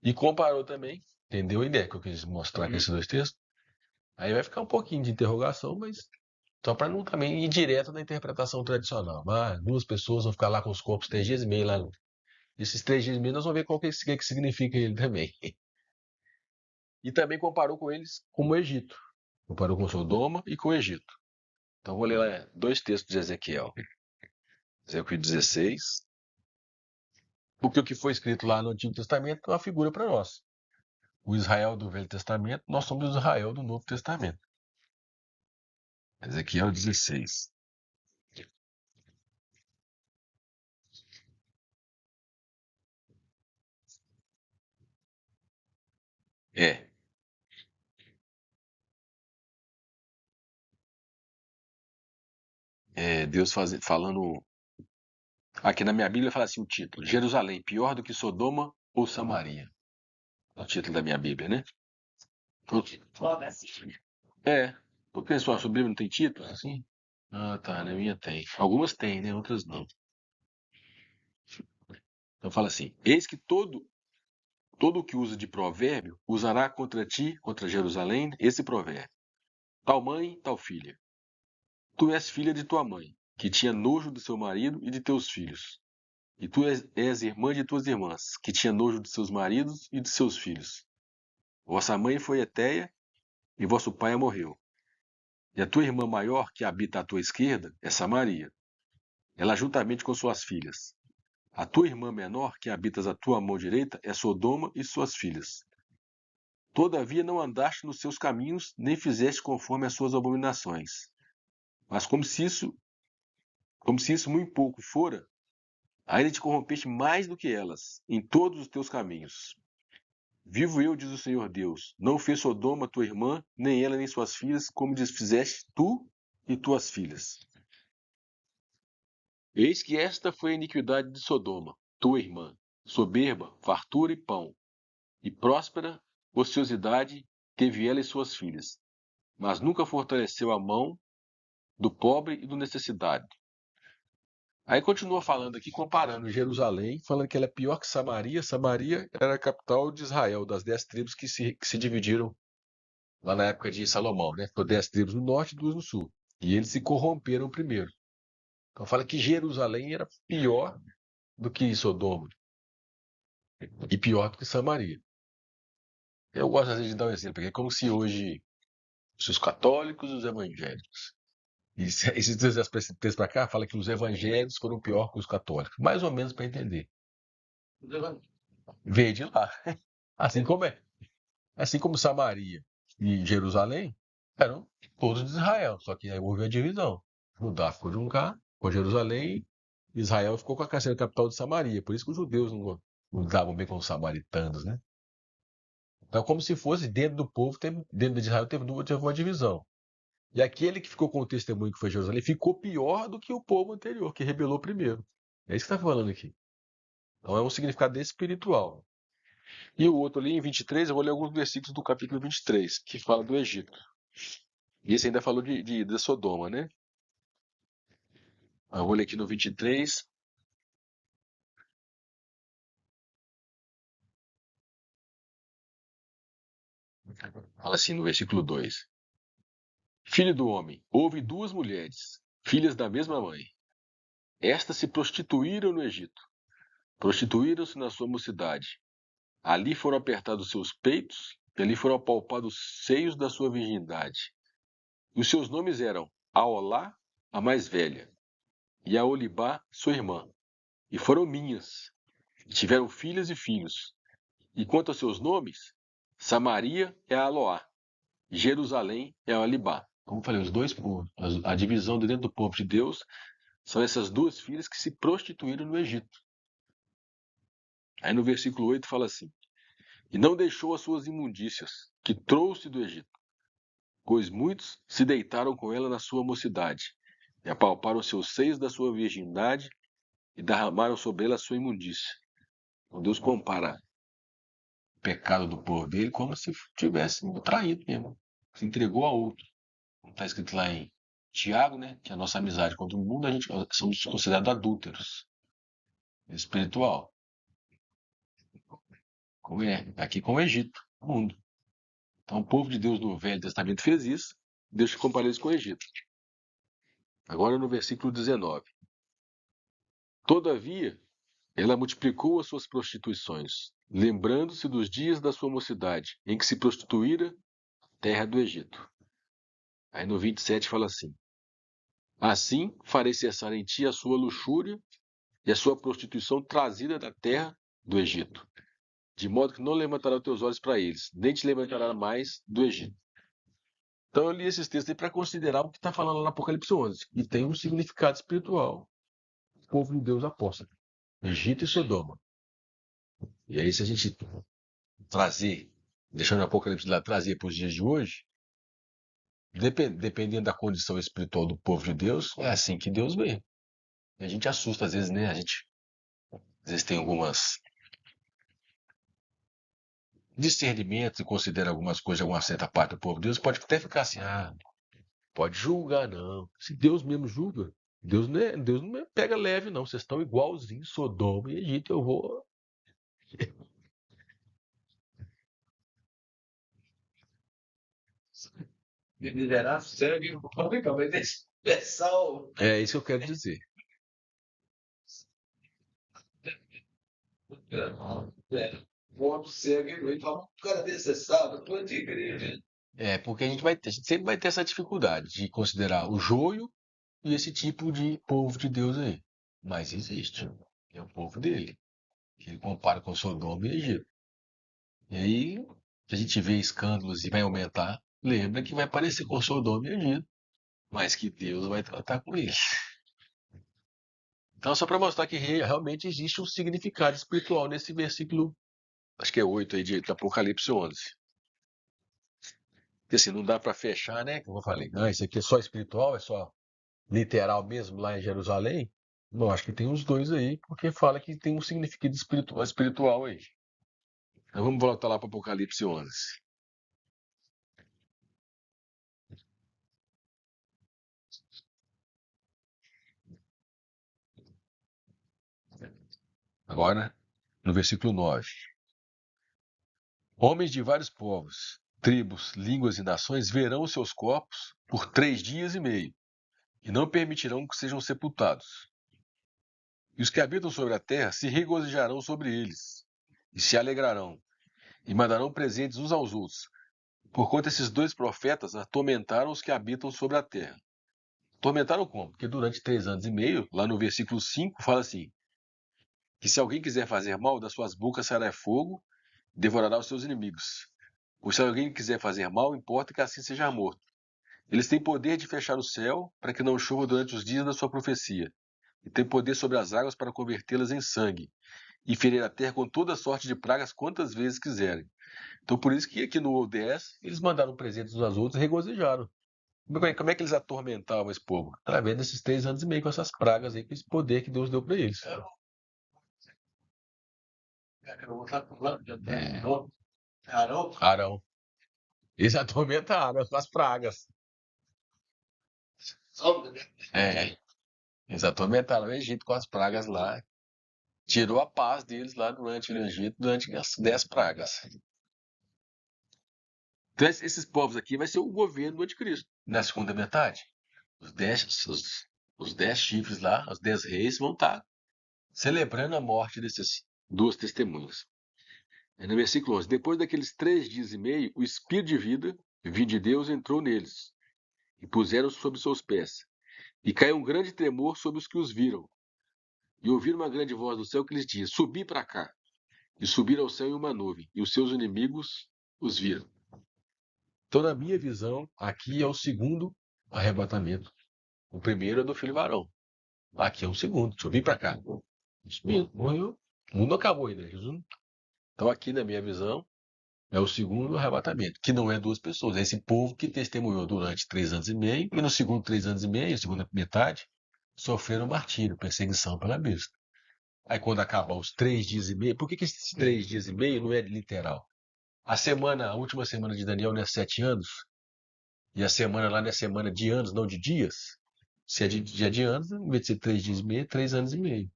E comparou também, entendeu a ideia que eu quis mostrar com esses 2 textos? Aí vai ficar um pouquinho de interrogação, mas só para não também ir direto na interpretação tradicional. 2 pessoas vão ficar lá com os corpos 3 dias e meio lá. Esses 3 dias e meio nós vamos ver qual que significa ele também. E também comparou com eles com o Egito. Comparou com Sodoma e com o Egito. Então vou ler lá 2 textos de Ezequiel. Ezequiel 16. Porque o que foi escrito lá no Antigo Testamento é uma figura para nós. O Israel do Velho Testamento, nós somos o Israel do Novo Testamento. Ezequiel 16. Deus falando. Aqui na minha Bíblia fala assim o título: Jerusalém, pior do que Sodoma ou Samaria. É o título da minha Bíblia, né? Logo assim. Porque a sua Bíblia não tem título assim? Ah, tá, na minha tem. Algumas tem, né? Outras não. Então fala assim: Eis que todo o que usa de provérbio usará contra ti, contra Jerusalém, esse provérbio. Tal mãe, tal filha. Tu és filha de tua mãe, que tinha nojo do seu marido e de teus filhos. E tu és irmã de tuas irmãs, que tinha nojo de seus maridos e de seus filhos. Vossa mãe foi Eteia, e vosso pai morreu. E a tua irmã maior, que habita à tua esquerda, é Samaria. Ela juntamente com suas filhas. A tua irmã menor, que habitas à tua mão direita, é Sodoma e suas filhas. Todavia não andaste nos seus caminhos, nem fizeste conforme as suas abominações. Mas como se isso muito pouco fora, ainda te corrompeste mais do que elas, em todos os teus caminhos. Vivo eu, diz o Senhor Deus, não fez Sodoma tua irmã, nem ela nem suas filhas, como desfizeste tu e tuas filhas. Eis que esta foi a iniquidade de Sodoma, tua irmã, soberba, fartura e pão, e próspera ociosidade teve ela e suas filhas, mas nunca fortaleceu a mão do pobre e do necessitado. Aí continua falando aqui, comparando Jerusalém, falando que ela é pior que Samaria. Samaria era a capital de Israel, das 10 tribos que se dividiram lá na época de Salomão, né? Ficou 10 tribos no norte e 2 no sul. E eles se corromperam primeiro. Então fala que Jerusalém era pior do que Sodoma. E pior do que Samaria. Eu gosto às vezes de dar um exemplo, porque é como se hoje os católicos e os evangélicos. E esses textos para cá fala que os evangélicos foram pior que os católicos. Mais ou menos para entender. Veio de lá. Assim como Samaria e Jerusalém eram todos de Israel, só que aí houve a divisão. Judá ficou de um cá, com Jerusalém, e Israel ficou com a sendo capital de Samaria. Por isso que os judeus não davam bem com os samaritanos, né? Então, como se fosse dentro do povo, dentro de Israel teve uma divisão. E aquele que ficou com o testemunho que foi Jerusalém ficou pior do que o povo anterior, que rebelou primeiro. É isso que está falando aqui. Então é um significado espiritual. E o outro ali em 23, eu vou ler alguns versículos do capítulo 23, que fala do Egito. E esse ainda falou de Sodoma, né? Eu vou ler aqui no 23. Fala assim no versículo 2. Filho do homem, houve duas mulheres, filhas da mesma mãe. Estas se prostituíram no Egito. Prostituíram-se na sua mocidade. Ali foram apertados seus peitos, e ali foram apalpados os seios da sua virgindade. E os seus nomes eram Aolá, a mais velha, e Aolibá, sua irmã. E foram minhas. E tiveram filhas e filhos. E quanto aos seus nomes, Samaria é a Aloá, Jerusalém é a Alibá. Como eu falei, os dois povos, a divisão dentro do povo de Deus são essas duas filhas que se prostituíram no Egito. Aí no versículo 8 fala assim: E não deixou as suas imundícias, que trouxe do Egito, pois muitos se deitaram com ela na sua mocidade, e apalparam seus seios da sua virgindade, e derramaram sobre ela a sua imundícia. Então Deus compara o pecado do povo dele como se tivesse traído mesmo, se entregou a outro. Como está escrito lá em Tiago, né, que a nossa amizade contra o mundo, a gente somos considerados adúlteros espiritual. Como é aqui com o Egito, o mundo. Então o povo de Deus no Velho Testamento fez isso, Deus comparou isso com o Egito. Agora no versículo 19. Todavia, ela multiplicou as suas prostituições, lembrando-se dos dias da sua mocidade, em que se prostituíra terra do Egito. Aí no 27 fala assim: Assim farei cessar em ti a sua luxúria e a sua prostituição trazida da terra do Egito, de modo que não levantará os teus olhos para eles, nem te levantará mais do Egito. Então eu li esses textos aí para considerar o que está falando lá no Apocalipse 11, que tem um significado espiritual. O povo de Deus apóstolo, Egito e Sodoma. E aí se a gente trazer, deixando o Apocalipse lá, trazer para os dias de hoje, dependendo da condição espiritual do povo de Deus, é assim que Deus vê. E a gente assusta às vezes, né? A gente às vezes tem algumas discernimentos e considera algumas coisas de alguma certa parte do povo de Deus, pode até ficar assim, pode julgar não. Se Deus mesmo julga, Deus não pega leve não, vocês estão igualzinhos Sodoma e Egito, eu vou... Me minerar sangue, mas esse pessoal. É isso que eu quero dizer. Morto cego e fala, cara desse sábado, tô de igreja. É, porque a gente sempre vai ter essa dificuldade de considerar o joio e esse tipo de povo de Deus aí. Mas existe. É o povo dele, que ele compara com Sodoma e Egito. E aí, se a gente vê escândalos e vai aumentar, lembra que vai parecer com Sodoma e Egito, mas que Deus vai tratar com eles. Então, só para mostrar que realmente existe um significado espiritual nesse versículo, acho que é 8 aí de Apocalipse 11. Porque assim, não dá para fechar, né? Como eu falei, isso aqui é só espiritual, é só literal mesmo lá em Jerusalém. Não, acho que tem os dois aí, porque fala que tem um significado espiritual aí. Então vamos voltar lá para Apocalipse 11. Agora, no versículo 9. Homens de vários povos, tribos, línguas e nações verão os seus corpos por 3 dias e meio, e não permitirão que sejam sepultados. E os que habitam sobre a terra se regozijarão sobre eles, e se alegrarão, e mandarão presentes uns aos outros, porquanto esses dois profetas atormentaram os que habitam sobre a terra. Atormentaram como? Porque durante 3 anos e meio, lá no versículo 5, fala assim, que se alguém quiser fazer mal, das suas bocas sairá fogo, devorará os seus inimigos. Pois se alguém quiser fazer mal, importa que assim seja morto. Eles têm poder de fechar o céu para que não chova durante os dias da sua profecia, e têm poder sobre as águas para convertê-las em sangue, e ferir a terra com toda sorte de pragas quantas vezes quiserem. Então, por isso que aqui no ODS, eles mandaram presentes uns aos outros e regozijaram. Como é que eles atormentavam esse povo? Através desses 3 anos e meio, com essas pragas aí, com esse poder que Deus deu para eles. Eu vou estar falando de Arão. Arão. Eles atormentaram com as pragas. É. Eles atormentaram o Egito com as pragas lá. Tirou a paz deles lá durante o Egito, durante as 10 pragas. Então, esses povos aqui vai ser o governo do anticristo na segunda metade. Os 10 chifres lá, os 10 reis, vão estar celebrando a morte desses 2 testemunhas. No versículo 11: depois daqueles 3 dias e meio, o Espírito de vida, vindo de Deus, entrou neles, e puseram-se sobre seus pés. E caiu um grande tremor sobre os que os viram. E ouviram uma grande voz do céu que lhes dizia: subi para cá. E subiram ao céu em uma nuvem, e os seus inimigos os viram. Então, na minha visão, aqui é o segundo arrebatamento. O primeiro é do filho varão. Aqui é o segundo. Subi para cá. Subindo, morreu. O mundo acabou ainda. Jesus. Então, aqui, na minha visão, é o segundo arrebatamento, que não é 2 pessoas. É esse povo que testemunhou durante 3 anos e meio, e no segundo 3 anos e meio, a segunda metade, sofreram martírio, perseguição pela besta. Aí, quando acabar os 3 dias e meio, por que esses 3 dias e meio não é literal? A última semana de Daniel não é 7 anos, e a semana lá não é semana de anos, não de dias. Se é de anos, em vez de ser 3 dias e meio, é 3 anos e meio.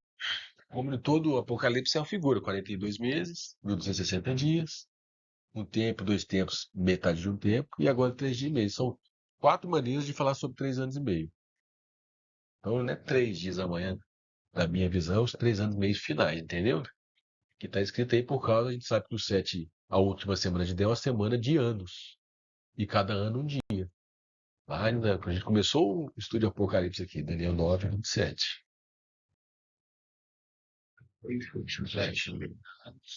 Como em todo o Apocalipse é uma figura, 42 meses, 1260 dias, um tempo, 2 tempos, metade de um tempo, e agora 3 dias e meio. São 4 maneiras de falar sobre 3 anos e meio. Então não é 3 dias amanhã, na minha visão, os 3 anos e meio finais, entendeu? Que está escrito aí por causa, a gente sabe que o 7, a última semana de Daniel, é uma semana de anos. E cada ano um dia. Lá ainda, a gente começou o estudo de Apocalipse aqui, Daniel 9, 27.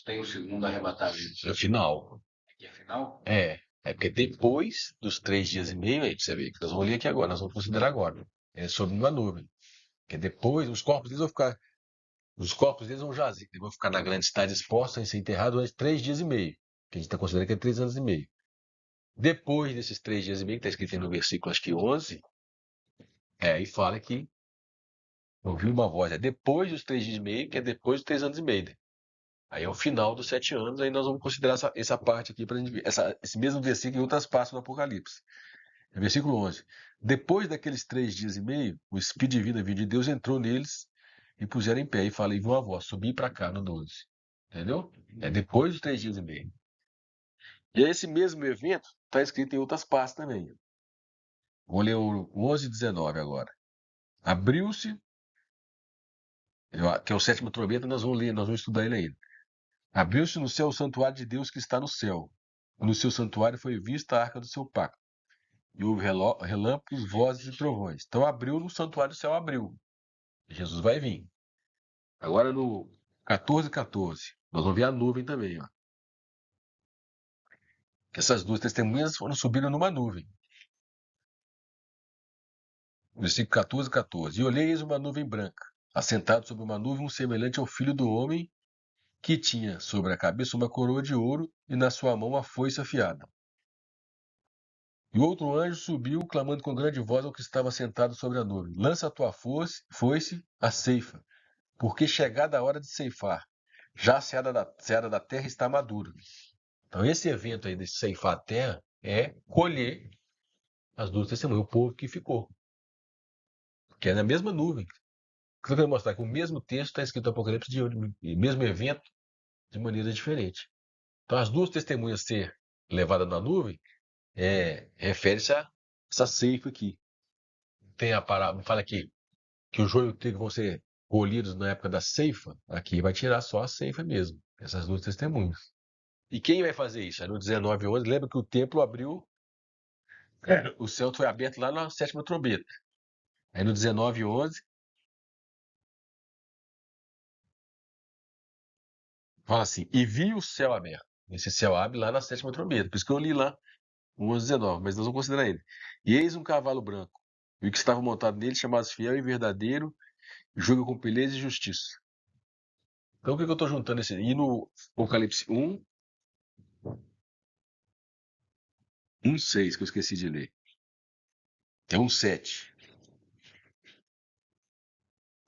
Tem o segundo arrebatamento. É o final. Aqui é final? É porque depois dos 3 dias e meio, aí você vê que nós vamos ler aqui agora, nós vamos considerar agora. É sobre uma nuvem. Porque depois os corpos deles vão ficar. Os corpos deles vão jazer, eles vão ficar na grande cidade expostos a ser enterrados durante 3 dias e meio. Que a gente está considerando que é 3 anos e meio. Depois desses 3 dias e meio, que está escrito aí no versículo, acho que 11, aí fala que ouviu uma voz. É depois dos 3 dias e meio, que é depois dos 3 anos e meio. Né? Aí é o final dos 7 anos, aí nós vamos considerar essa parte aqui para a gente ver. Esse mesmo versículo em outras partes do Apocalipse. É versículo 11. Depois daqueles 3 dias e meio, o Espírito Divino vindo de Deus entrou neles e puseram em pé. E fala, e viu uma voz, subi para cá no 12. Entendeu? É depois dos 3 dias e meio. E esse mesmo evento está escrito em outras partes também. Vou ler o 11 e 19 agora. Abriu-se, que é o 7º trombeta, nós vamos ler, nós vamos estudar ele ainda. Abriu-se no céu o santuário de Deus que está no céu. No seu santuário foi vista a arca do seu pacto. E houve relâmpagos, vozes e trovões. Então abriu no santuário, o céu abriu. Jesus vai vir. Agora no 14:14, nós vamos ver a nuvem também. Ó. Que essas 2 testemunhas subiram numa nuvem. Versículo 14:14. E olhei eis uma nuvem branca, assentado sobre uma nuvem, um semelhante ao filho do homem, que tinha sobre a cabeça uma coroa de ouro e na sua mão uma foice afiada. E outro anjo subiu, clamando com grande voz ao que estava sentado sobre a nuvem: lança a tua foice a ceifa, porque chegada a hora de ceifar, já a seara da terra está madura. Então esse evento aí de ceifar a terra é colher as 2 testemunhas, o povo que ficou. Que é na mesma nuvem. O que eu quero mostrar que o mesmo texto está escrito no Apocalipse, de mesmo evento, de maneira diferente. Então, as 2 testemunhas ser levadas na nuvem refere-se a essa ceifa aqui. Tem a parábola, fala aqui que o joio e o trigo vão ser colhidos na época da ceifa. Aqui vai tirar só a ceifa mesmo, essas 2 testemunhas. E quem vai fazer isso? Aí no 19:11, lembra que o templo abriu, o céu foi aberto lá na 7ª trombeta. Aí no 19:11, fala assim: e vi o céu aberto. Esse céu abre lá na sétima trombeta. Por isso que eu li lá, 11:19, mas nós vamos considerar ele. E eis um cavalo branco, e o que estava montado nele, chamado Fiel e Verdadeiro, julga com beleza e justiça. Então, o que eu estou juntando esse? E no Apocalipse 1:6, que eu esqueci de ler. É 1:7.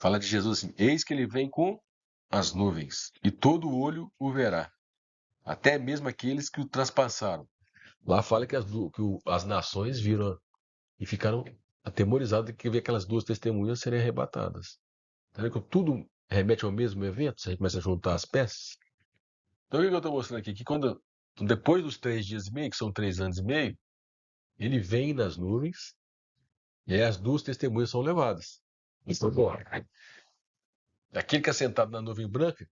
Fala de Jesus assim: eis que ele vem com as nuvens, e todo olho o verá, até mesmo aqueles que o traspassaram. Lá fala que as nações viram e ficaram atemorizadas de que ver aquelas duas testemunhas serem arrebatadas. Tá vendo que tudo remete ao mesmo evento? Se a gente começa a juntar as peças. Então, o que eu estou mostrando aqui? Que depois dos 3 dias e meio, que são 3 anos e meio, ele vem nas nuvens e aí as duas testemunhas são levadas. Então, aquele que é sentado na nuvem branca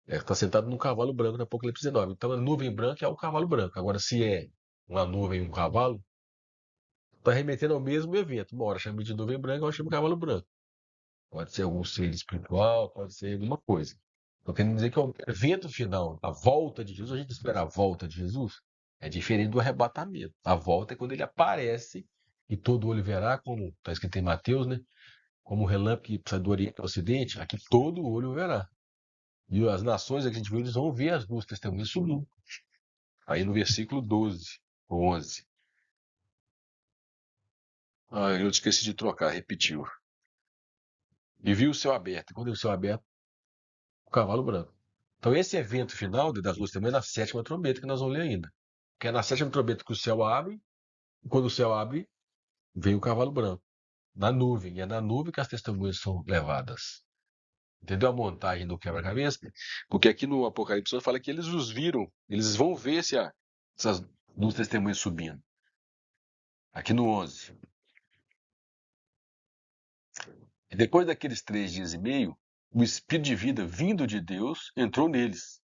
está sentado num cavalo branco no Apocalipse 19. Então, a nuvem branca é o cavalo branco. Agora, se é uma nuvem e um cavalo, está remetendo ao mesmo evento. Uma hora chama de nuvem branca, outra chama de cavalo branco. Pode ser algum ser espiritual, pode ser alguma coisa. Estou querendo dizer que o evento final, a volta de Jesus, a gente espera a volta de Jesus, é diferente do arrebatamento. A volta é quando ele aparece e todo olho verá, como está escrito em Mateus, né? Como o relâmpago que sai do Oriente ao Ocidente, aqui todo olho verá. E as nações que a gente viu, eles vão ver as duas testemunhas subindo. Aí no versículo 12 ou 11. Eu esqueci de trocar, repetiu. E viu o céu aberto. E quando viu o céu aberto, o cavalo branco. Então esse evento final das duas testemunhas é na sétima trombeta, que nós vamos ler ainda. Que é na sétima trombeta que o céu abre, e quando o céu abre, vem o cavalo branco. Na nuvem. E é na nuvem que as testemunhas são levadas. Entendeu a montagem do quebra-cabeça? Porque aqui no Apocalipse fala que eles os viram. Eles vão ver essas duas testemunhas subindo. Aqui no 11. E depois daqueles 3 dias e meio, o Espírito de vida vindo de Deus entrou neles.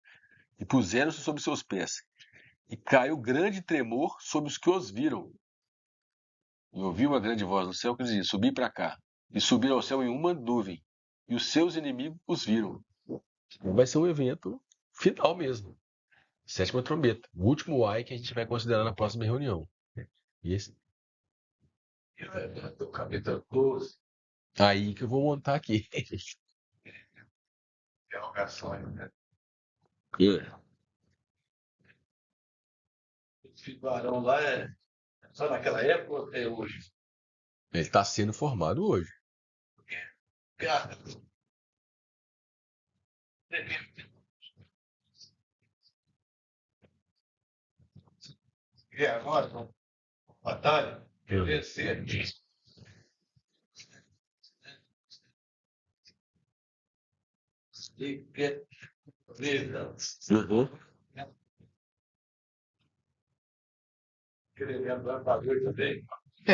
E puseram-se sobre seus pés. E caiu grande tremor sobre os que os viram. E ouviu uma grande voz no céu que dizia: subi para cá. E subiram ao céu em uma nuvem. E os seus inimigos os viram. Vai ser um evento final mesmo. Sétima trombeta. O último ai que a gente vai considerar na próxima reunião. E esse... Do capítulo 12, Aí que eu vou montar aqui. interrogações, né? Esse varão lá é só naquela época ou até hoje? Ele está sendo formado hoje. Cara, e agora, batalha, vencer. E Uhum. querer lembrar para ver também.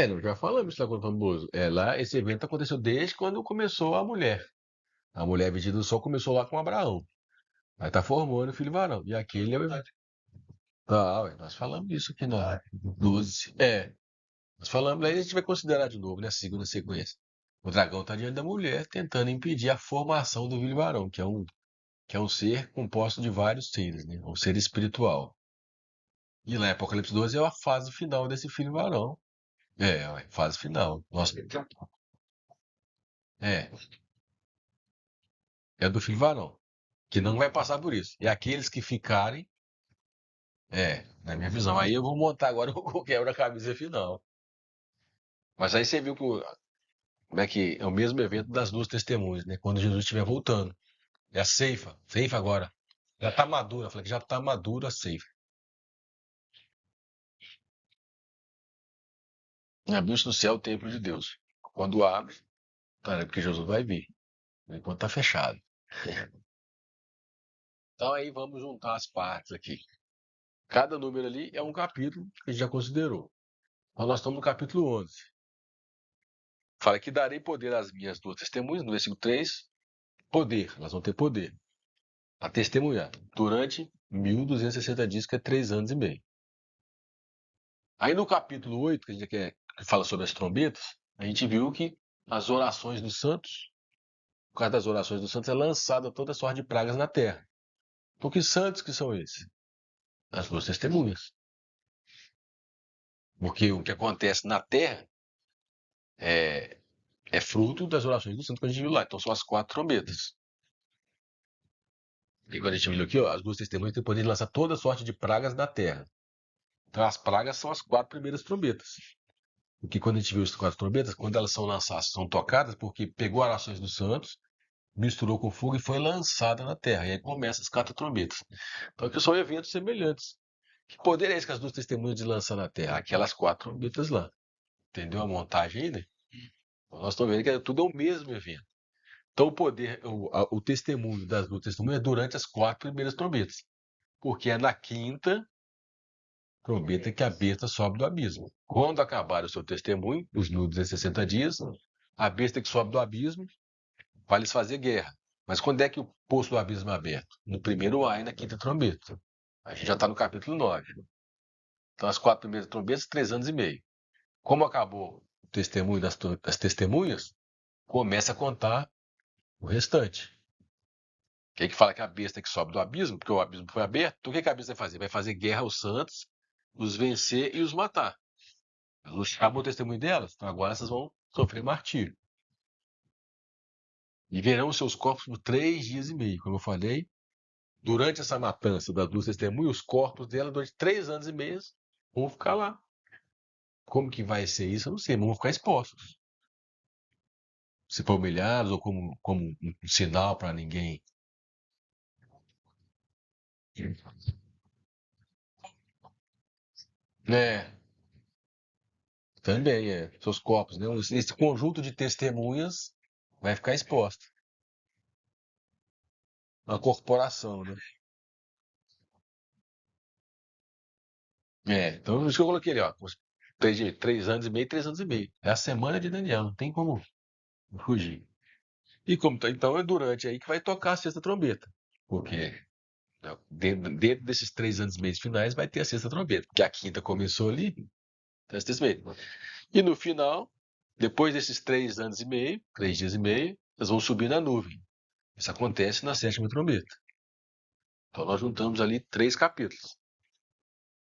Nós já falamos isso lá com o famoso. Lá, esse evento aconteceu desde quando começou a mulher. A mulher vestida do sol começou lá com Abraão. Aí tá formando o filho varão. E aquele é o evento. Nós falamos isso aqui na 12. Nós falamos, aí a gente vai considerar de novo, né? A segunda sequência. O dragão está diante da mulher, tentando impedir a formação do filho varão, que é um ser composto de vários seres, né? Um ser espiritual. E lá em Apocalipse 12 é a fase final desse filho varão. Fase final. Nossa, é, é do filho varão, que não vai passar por isso. E aqueles que ficarem, na minha visão. Aí eu vou montar agora o quebra-cabeça final. Mas aí você viu como é que é o mesmo evento das duas testemunhas, né? Quando Jesus estiver voltando. É a ceifa agora. Já está madura. Eu falei que já está madura a ceifa. Abriu-se no céu o templo de Deus. Quando abre, é porque Jesus vai vir. Enquanto está fechado. Então aí vamos juntar as partes aqui. Cada número ali é um capítulo que a gente já considerou. Então nós estamos no capítulo 11. Fala que darei poder às minhas duas testemunhas, no versículo 3. Poder, elas vão ter poder. A testemunhar durante 1260 dias, que é 3 anos e meio. Aí no capítulo 8, que a gente que fala sobre as trombetas, a gente viu que as orações dos santos, por causa das orações dos santos, é lançada toda sorte de pragas na terra. Então que santos que são esses? As duas testemunhas. Porque o que acontece na terra é fruto das orações do santo que a gente viu lá. Então são as 4 trombetas. E quando a gente viu aqui, ó, as duas testemunhas têm poder de lançar toda sorte de pragas da terra. Então as pragas são as 4 primeiras trombetas. Porque quando a gente viu as 4 trombetas, quando elas são lançadas, são tocadas, porque pegou orações dos santos, misturou com fogo e foi lançada na terra. E aí começa as 4 trombetas. Então aqui são eventos semelhantes. Que poder é esse que as duas testemunhas de lançar na terra? Aquelas 4 trombetas lá. Entendeu a montagem aí, né? Então, nós estamos vendo que tudo é o mesmo evento. Então o poder, o testemunho das duas testemunhas é durante as 4 primeiras trombetas. Porque é na 5ª trombeta que a besta sobe do abismo. Quando acabar o seu testemunho, os 1260 dias, a besta que sobe do abismo vai lhes fazer guerra. Mas quando é que o poço do abismo é aberto? No primeiro ai, na 5ª trombeta. A gente já está no capítulo 9. Então, as 4 primeiras trombetas, 3 anos e meio. Como acabou o testemunho das testemunhas, começa a contar o restante. O que fala que a besta que sobe do abismo, porque o abismo foi aberto, então o que a besta vai fazer? Vai fazer guerra aos santos, os vencer e os matar. Acabou o testemunho delas, então agora essas vão sofrer martírio. E verão os seus corpos por 3 dias e meio, como eu falei. Durante essa matança das duas testemunhas, os corpos delas, durante 3 anos e meio, vão ficar lá. Como que vai ser isso? Eu não sei, mas vão ficar expostos. Se for humilhados ou como um sinal para ninguém. É, também é. Seus corpos, né? Esse conjunto de testemunhas vai ficar exposto. Uma corporação, né? Então isso que eu coloquei ali, ó. 3 anos e meio, 3 anos e meio. É a semana de Daniel, não tem como fugir. E então é durante aí que vai tocar a 6ª trombeta. Porque dentro desses 3 anos e meio finais vai ter a 6ª trombeta. Porque a 5ª começou ali, então é 6 meses. E no final, depois desses 3 anos e meio, 3 dias e meio, eles vão subir na nuvem. Isso acontece na 7ª trombeta. Então nós juntamos ali 3 capítulos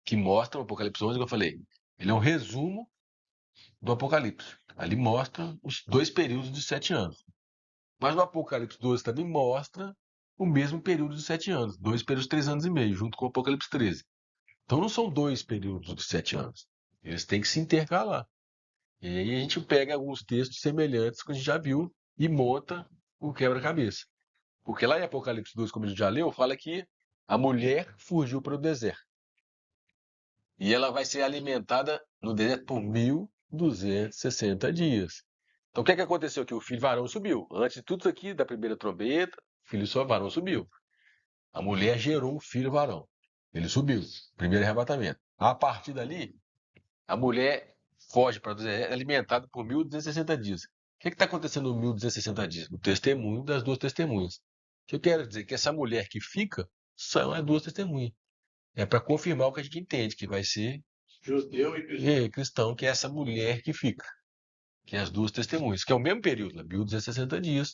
que mostram o Apocalipse 11, que eu falei. Ele é um resumo do Apocalipse. Ali mostra os 2 períodos de 7 anos. Mas o Apocalipse 12 também mostra o mesmo período de 7 anos. 2 períodos de 3 anos e meio, junto com o Apocalipse 13. Então não são 2 períodos de 7 anos. Eles têm que se intercalar. E aí a gente pega alguns textos semelhantes que a gente já viu e monta o quebra-cabeça. Porque lá em Apocalipse 2, como a gente já leu, fala que a mulher fugiu para o deserto. E ela vai ser alimentada no deserto por 1260 dias. Então o que aconteceu aqui? O filho varão subiu. Antes de tudo isso aqui, da primeira trombeta, o filho só varão subiu. A mulher gerou um filho varão. Ele subiu. Primeiro arrebatamento. A partir dali, a mulher foge para o deserto, alimentada por 1260 dias. O que está acontecendo no 1260 dias? O testemunho das duas testemunhas. O que eu quero dizer? Que essa mulher que fica são as duas testemunhas. É para confirmar o que a gente entende, que vai ser Judeu e cristão. cristão, que é essa mulher que fica. Que é as duas testemunhas, que é o mesmo período, 1260 dias.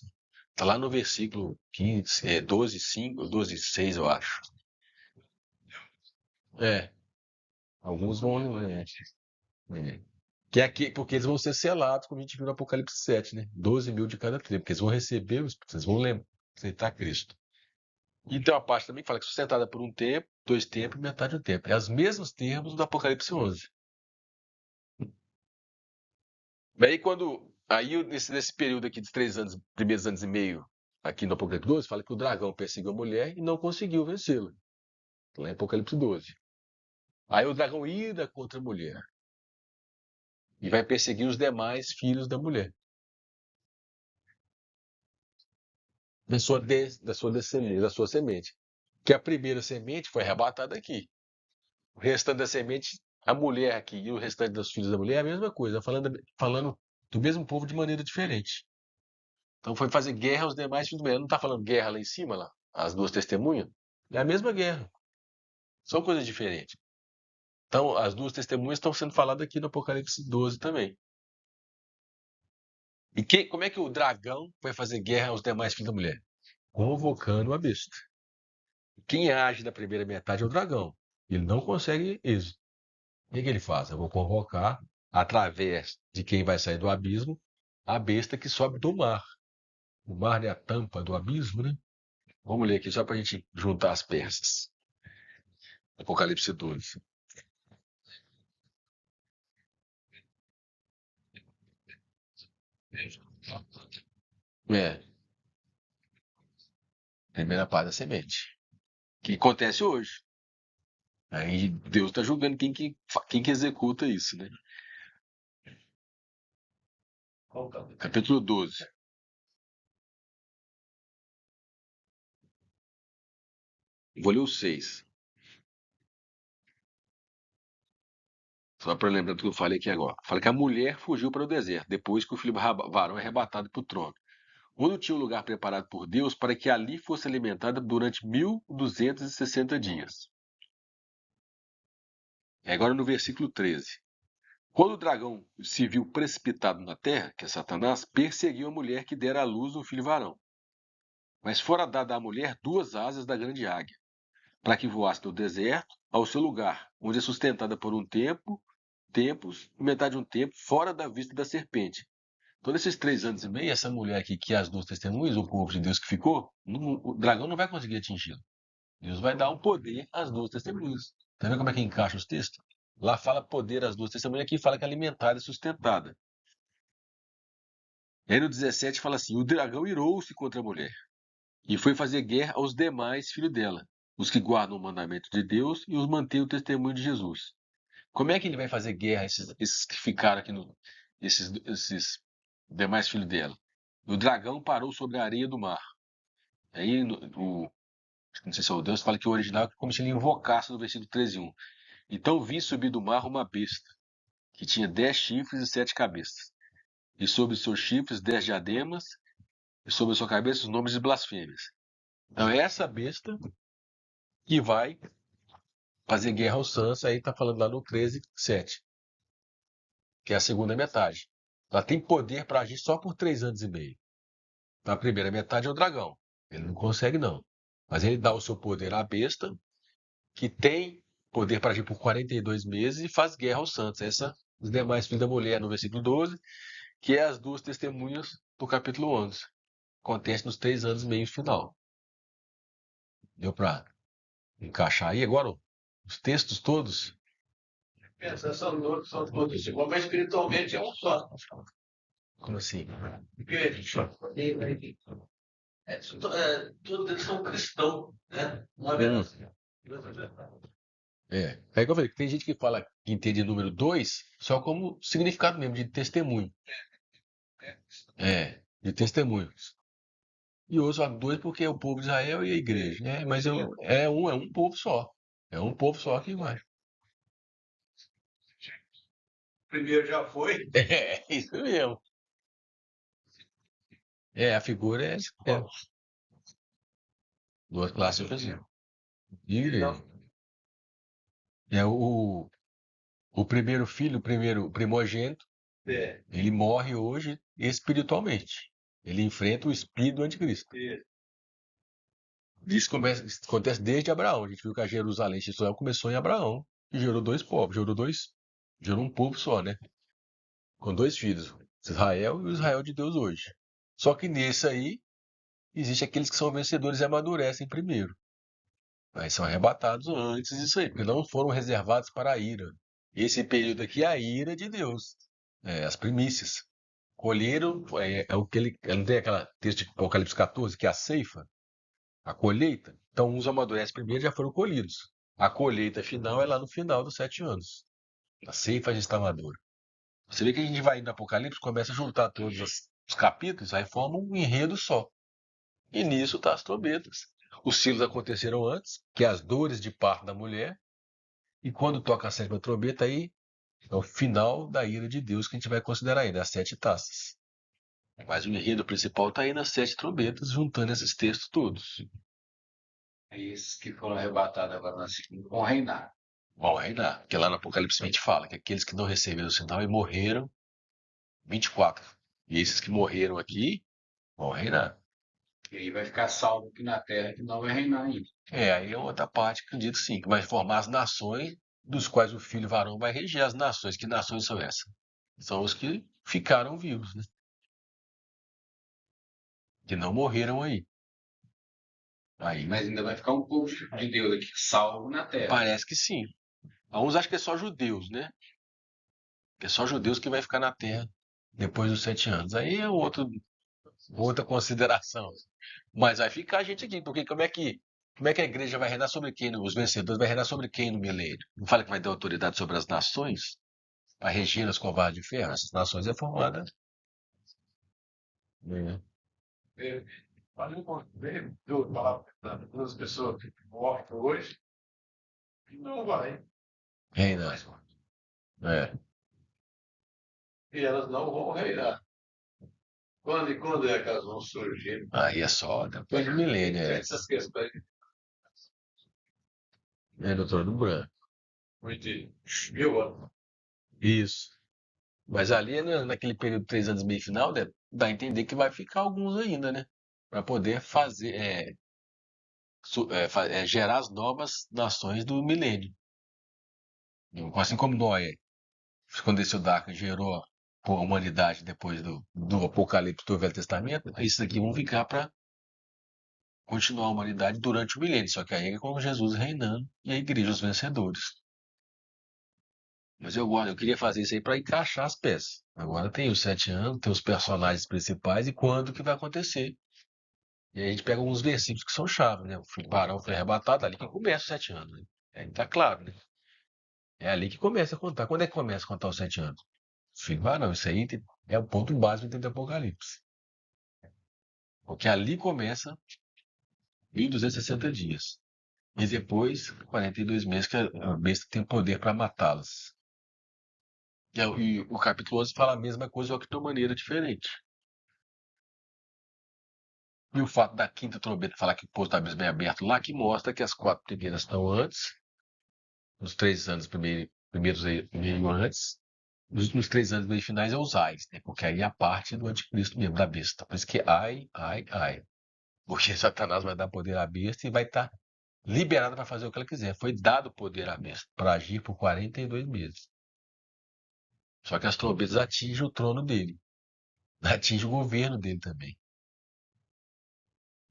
Está lá no versículo 15, 12, 5, 12, 6, eu acho. Alguns vão. Que é aqui, porque eles vão ser selados, como a gente viu no Apocalipse 7, né? 12 mil de cada tribo, porque eles vão receber, vocês vão lembrar, aceitar Cristo. E tem uma parte também que fala que sustentada por um tempo, 2 tempos e metade do tempo. É os mesmos termos do Apocalipse 11. Aí nesse período aqui de 3 anos, primeiros anos e meio, aqui no Apocalipse 12, fala que o dragão perseguiu a mulher e não conseguiu vencê-la. Lá em Apocalipse 12. Aí o dragão ira contra a mulher e vai perseguir os demais filhos da mulher. Da sua descendência, da sua semente. Que a primeira semente foi arrebatada aqui. O restante da semente, a mulher aqui e o restante dos filhos da mulher é a mesma coisa, falando do mesmo povo de maneira diferente. Então foi fazer guerra aos demais filhos da mulher. Não está falando guerra lá em cima, lá? As duas testemunhas? É a mesma guerra. São coisas diferentes. Então, as duas testemunhas estão sendo faladas aqui no Apocalipse 12 também. E como é que o dragão vai fazer guerra aos demais filhos da mulher? Convocando a besta. Quem age na primeira metade é o dragão. Ele não consegue êxito. O que ele faz? Eu vou convocar, através de quem vai sair do abismo, a besta que sobe do mar. O mar é a tampa do abismo, né? Vamos ler aqui só para a gente juntar as peças. Apocalipse 12. É, primeira parte da semente. O que acontece hoje? Aí Deus está julgando quem que executa isso, né? Capítulo 12. Vou ler o 6. Só para lembrar do que eu falei aqui agora. Fala que a mulher fugiu para o deserto, depois que o filho varão é arrebatado para o trono, onde tinha um lugar preparado por Deus para que ali fosse alimentada durante 1260 dias. E agora no versículo 13. Quando o dragão se viu precipitado na terra, que é Satanás, perseguiu a mulher que dera à luz um filho varão. Mas fora dada à mulher 2 asas da grande águia, para que voasse do deserto ao seu lugar, onde é sustentada por um tempo, tempos e metade de um tempo, fora da vista da serpente. Então, nesses 3 anos e meio, essa mulher aqui, que é as 2 testemunhas, o povo de Deus que ficou, o dragão não vai conseguir atingi-la. Deus vai dar um poder às 2 testemunhas. Tá vendo como é que encaixa os textos? Lá fala poder às 2 testemunhas, aqui fala que é alimentada e sustentada. E aí no 17 fala assim: o dragão irou-se contra a mulher e foi fazer guerra aos demais filhos dela, os que guardam o mandamento de Deus e os mantêm o testemunho de Jesus. Como é que ele vai fazer guerra a esses que ficaram aqui, esses demais filhos dela? O dragão parou sobre a areia do mar. Aí, não sei se é o Deus, fala que o original é como se ele invocasse no versículo 13:1. Então vi subir do mar uma besta, que tinha 10 chifres e 7 cabeças, e sobre seus chifres 10 diademas, e sobre a sua cabeça os nomes de blasfêmias. Então é essa besta que vai fazer guerra aos santos, aí está falando lá no 13:7, que é a segunda metade. Ela tem poder para agir só por 3 anos e meio. Então, a primeira metade é o dragão. Ele não consegue, não. Mas ele dá o seu poder à besta, que tem poder para agir por 42 meses e faz guerra aos santos. Os demais filhos da mulher, no versículo 12, que é as 2 testemunhas do capítulo 11. Acontece nos 3 anos e meio final. Deu para encaixar aí agora os textos todos? Pensa, são todos iguais, mas espiritualmente é um só. Como assim? Porque todos eles são cristãos, né? Não é verdade? É. Aí que eu falei, tem gente que fala que entende o número 2 só como significado mesmo de testemunho. De testemunhos. E outros falam 2 porque é o povo de Israel e a igreja, né? Mas é um povo só. É um povo só que vai. Primeiro já foi. É, isso mesmo. A figura é duas classes de pessoas. De igreja. É o primeiro filho, o primogênito, É. ele morre hoje espiritualmente. Ele enfrenta o espírito do anticristo. Isso acontece desde Abraão. A gente viu que a Jerusalém de Israel começou em Abraão, que gerou 2 povos, gerou um povo só, né? Com 2 filhos, Israel e o Israel de Deus hoje. Só que nesse aí, existe aqueles que são vencedores e amadurecem primeiro. Mas são arrebatados antes disso aí, porque não foram reservados para a ira. Esse período aqui é a ira de Deus. As primícias. Colheram, é o que ele. Não tem aquela texto de Apocalipse 14, que é a ceifa, a colheita? Então, uns amadurecem primeiro já foram colhidos. A colheita final é lá no final dos 7 anos. A ceifa já está madura. Você vê que a gente vai indo no Apocalipse, começa a juntar todos os capítulos, aí forma um enredo só. E nisso tá as trombetas. Os silos aconteceram antes, que é as dores de parto da mulher. E quando toca a 7ª trombeta, aí é o final da ira de Deus que a gente vai considerar ainda, as 7 taças. Mas o enredo principal está aí nas 7 trombetas, juntando esses textos todos. Esses que foram arrebatados agora na segunda vão reinar. Vão reinar, porque lá no Apocalipse 20 fala que aqueles que não receberam o sinal e morreram, 24. E esses que morreram aqui vão reinar. E aí vai ficar salvo aqui na terra que não vai reinar ainda. Aí é outra parte, acredito sim, que vai formar as nações, dos quais o filho varão vai reger as nações. Que nações são essas? São os que ficaram vivos, né? Que não morreram aí. Mas ainda vai ficar um povo de Deus aqui salvo na terra. Parece que sim. Alguns acham que é só judeus, né? Que é só judeus que vai ficar na terra depois dos 7 anos. Aí é outra consideração. Mas vai ficar a gente aqui, porque como é que a igreja vai reinar sobre quem? Os vencedores vai reinar sobre quem no milênio? Não fala que vai ter autoridade sobre as nações? Para reger as covardes de ferro? Essas nações é formada. Mas eu vejo duas pessoas que morrem hoje e não vai. Reinar. É. E elas não vão reinar. Quando e quando é que elas vão surgir? Aí é só depois do milênio. Essas questões No trono branco. de 1000 anos. Isso. Mas ali, naquele período de 3 anos e meio final, né, dá a entender que vai ficar alguns ainda, né? Para poder fazer, gerar as novas nações do milênio. Assim como Noé, quando desceu da arca, gerou a humanidade depois do Apocalipse do Velho Testamento, esses aqui vão ficar para continuar a humanidade durante o milênio. Só que aí é com Jesus reinando e a igreja os vencedores. Mas eu queria fazer isso aí para encaixar as peças. Agora tem os 7 anos, tem os personagens principais e quando que vai acontecer. E aí a gente pega alguns versículos que são chave, né? O varão foi arrebatado, ali que começa os 7 anos. Né? Aí tá claro, né? É ali que começa a contar. Quando é que começa a contar os 7 anos? Filho varão, isso aí é o ponto básico dentro do Apocalipse. Porque ali começa 1260 dias. E depois, 42 meses, que a besta tem poder para matá-las. E o capítulo 11 fala a mesma coisa, só que de uma maneira diferente. E o fato da quinta trombeta falar que o poço da abismo é aberto lá, que mostra que as 4 primeiras estão antes, os 3 anos primeiros meio antes, os últimos 3 anos meio finais é os ais, né? Porque aí é a parte do anticristo mesmo, da besta. Por isso que ai, ai, ai. Porque Satanás vai dar poder à besta e vai estar liberada para fazer o que ela quiser. Foi dado poder à besta para agir por 42 meses. Só que as trombetas atingem o trono dele. Atinge o governo dele também.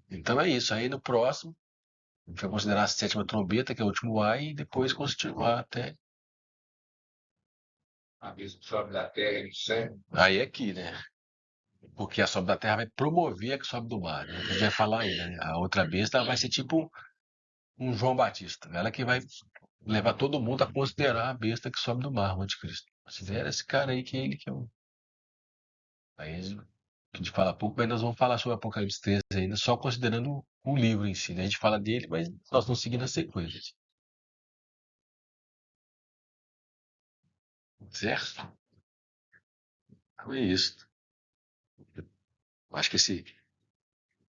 Então é isso. Aí no próximo, a gente vai considerar a sétima trombeta, que é o último ai, e depois continuar até. A besta sobe da terra e do céu. Aí é aqui, né? Porque a sobe da terra vai promover a que sobe do mar, né? A gente vai falar aí, né? A outra besta ela vai ser tipo um João Batista. Ela que vai levar todo mundo a considerar a besta que sobe do mar, o anticristo. Se vier esse cara aí, que é ele que é o. Aí a gente fala pouco, mas nós vamos falar sobre Apocalipse 13 ainda, só considerando o livro em si, né? A gente fala dele, mas nós não seguimos a sequência. Certo? Então é isso. Acho que esse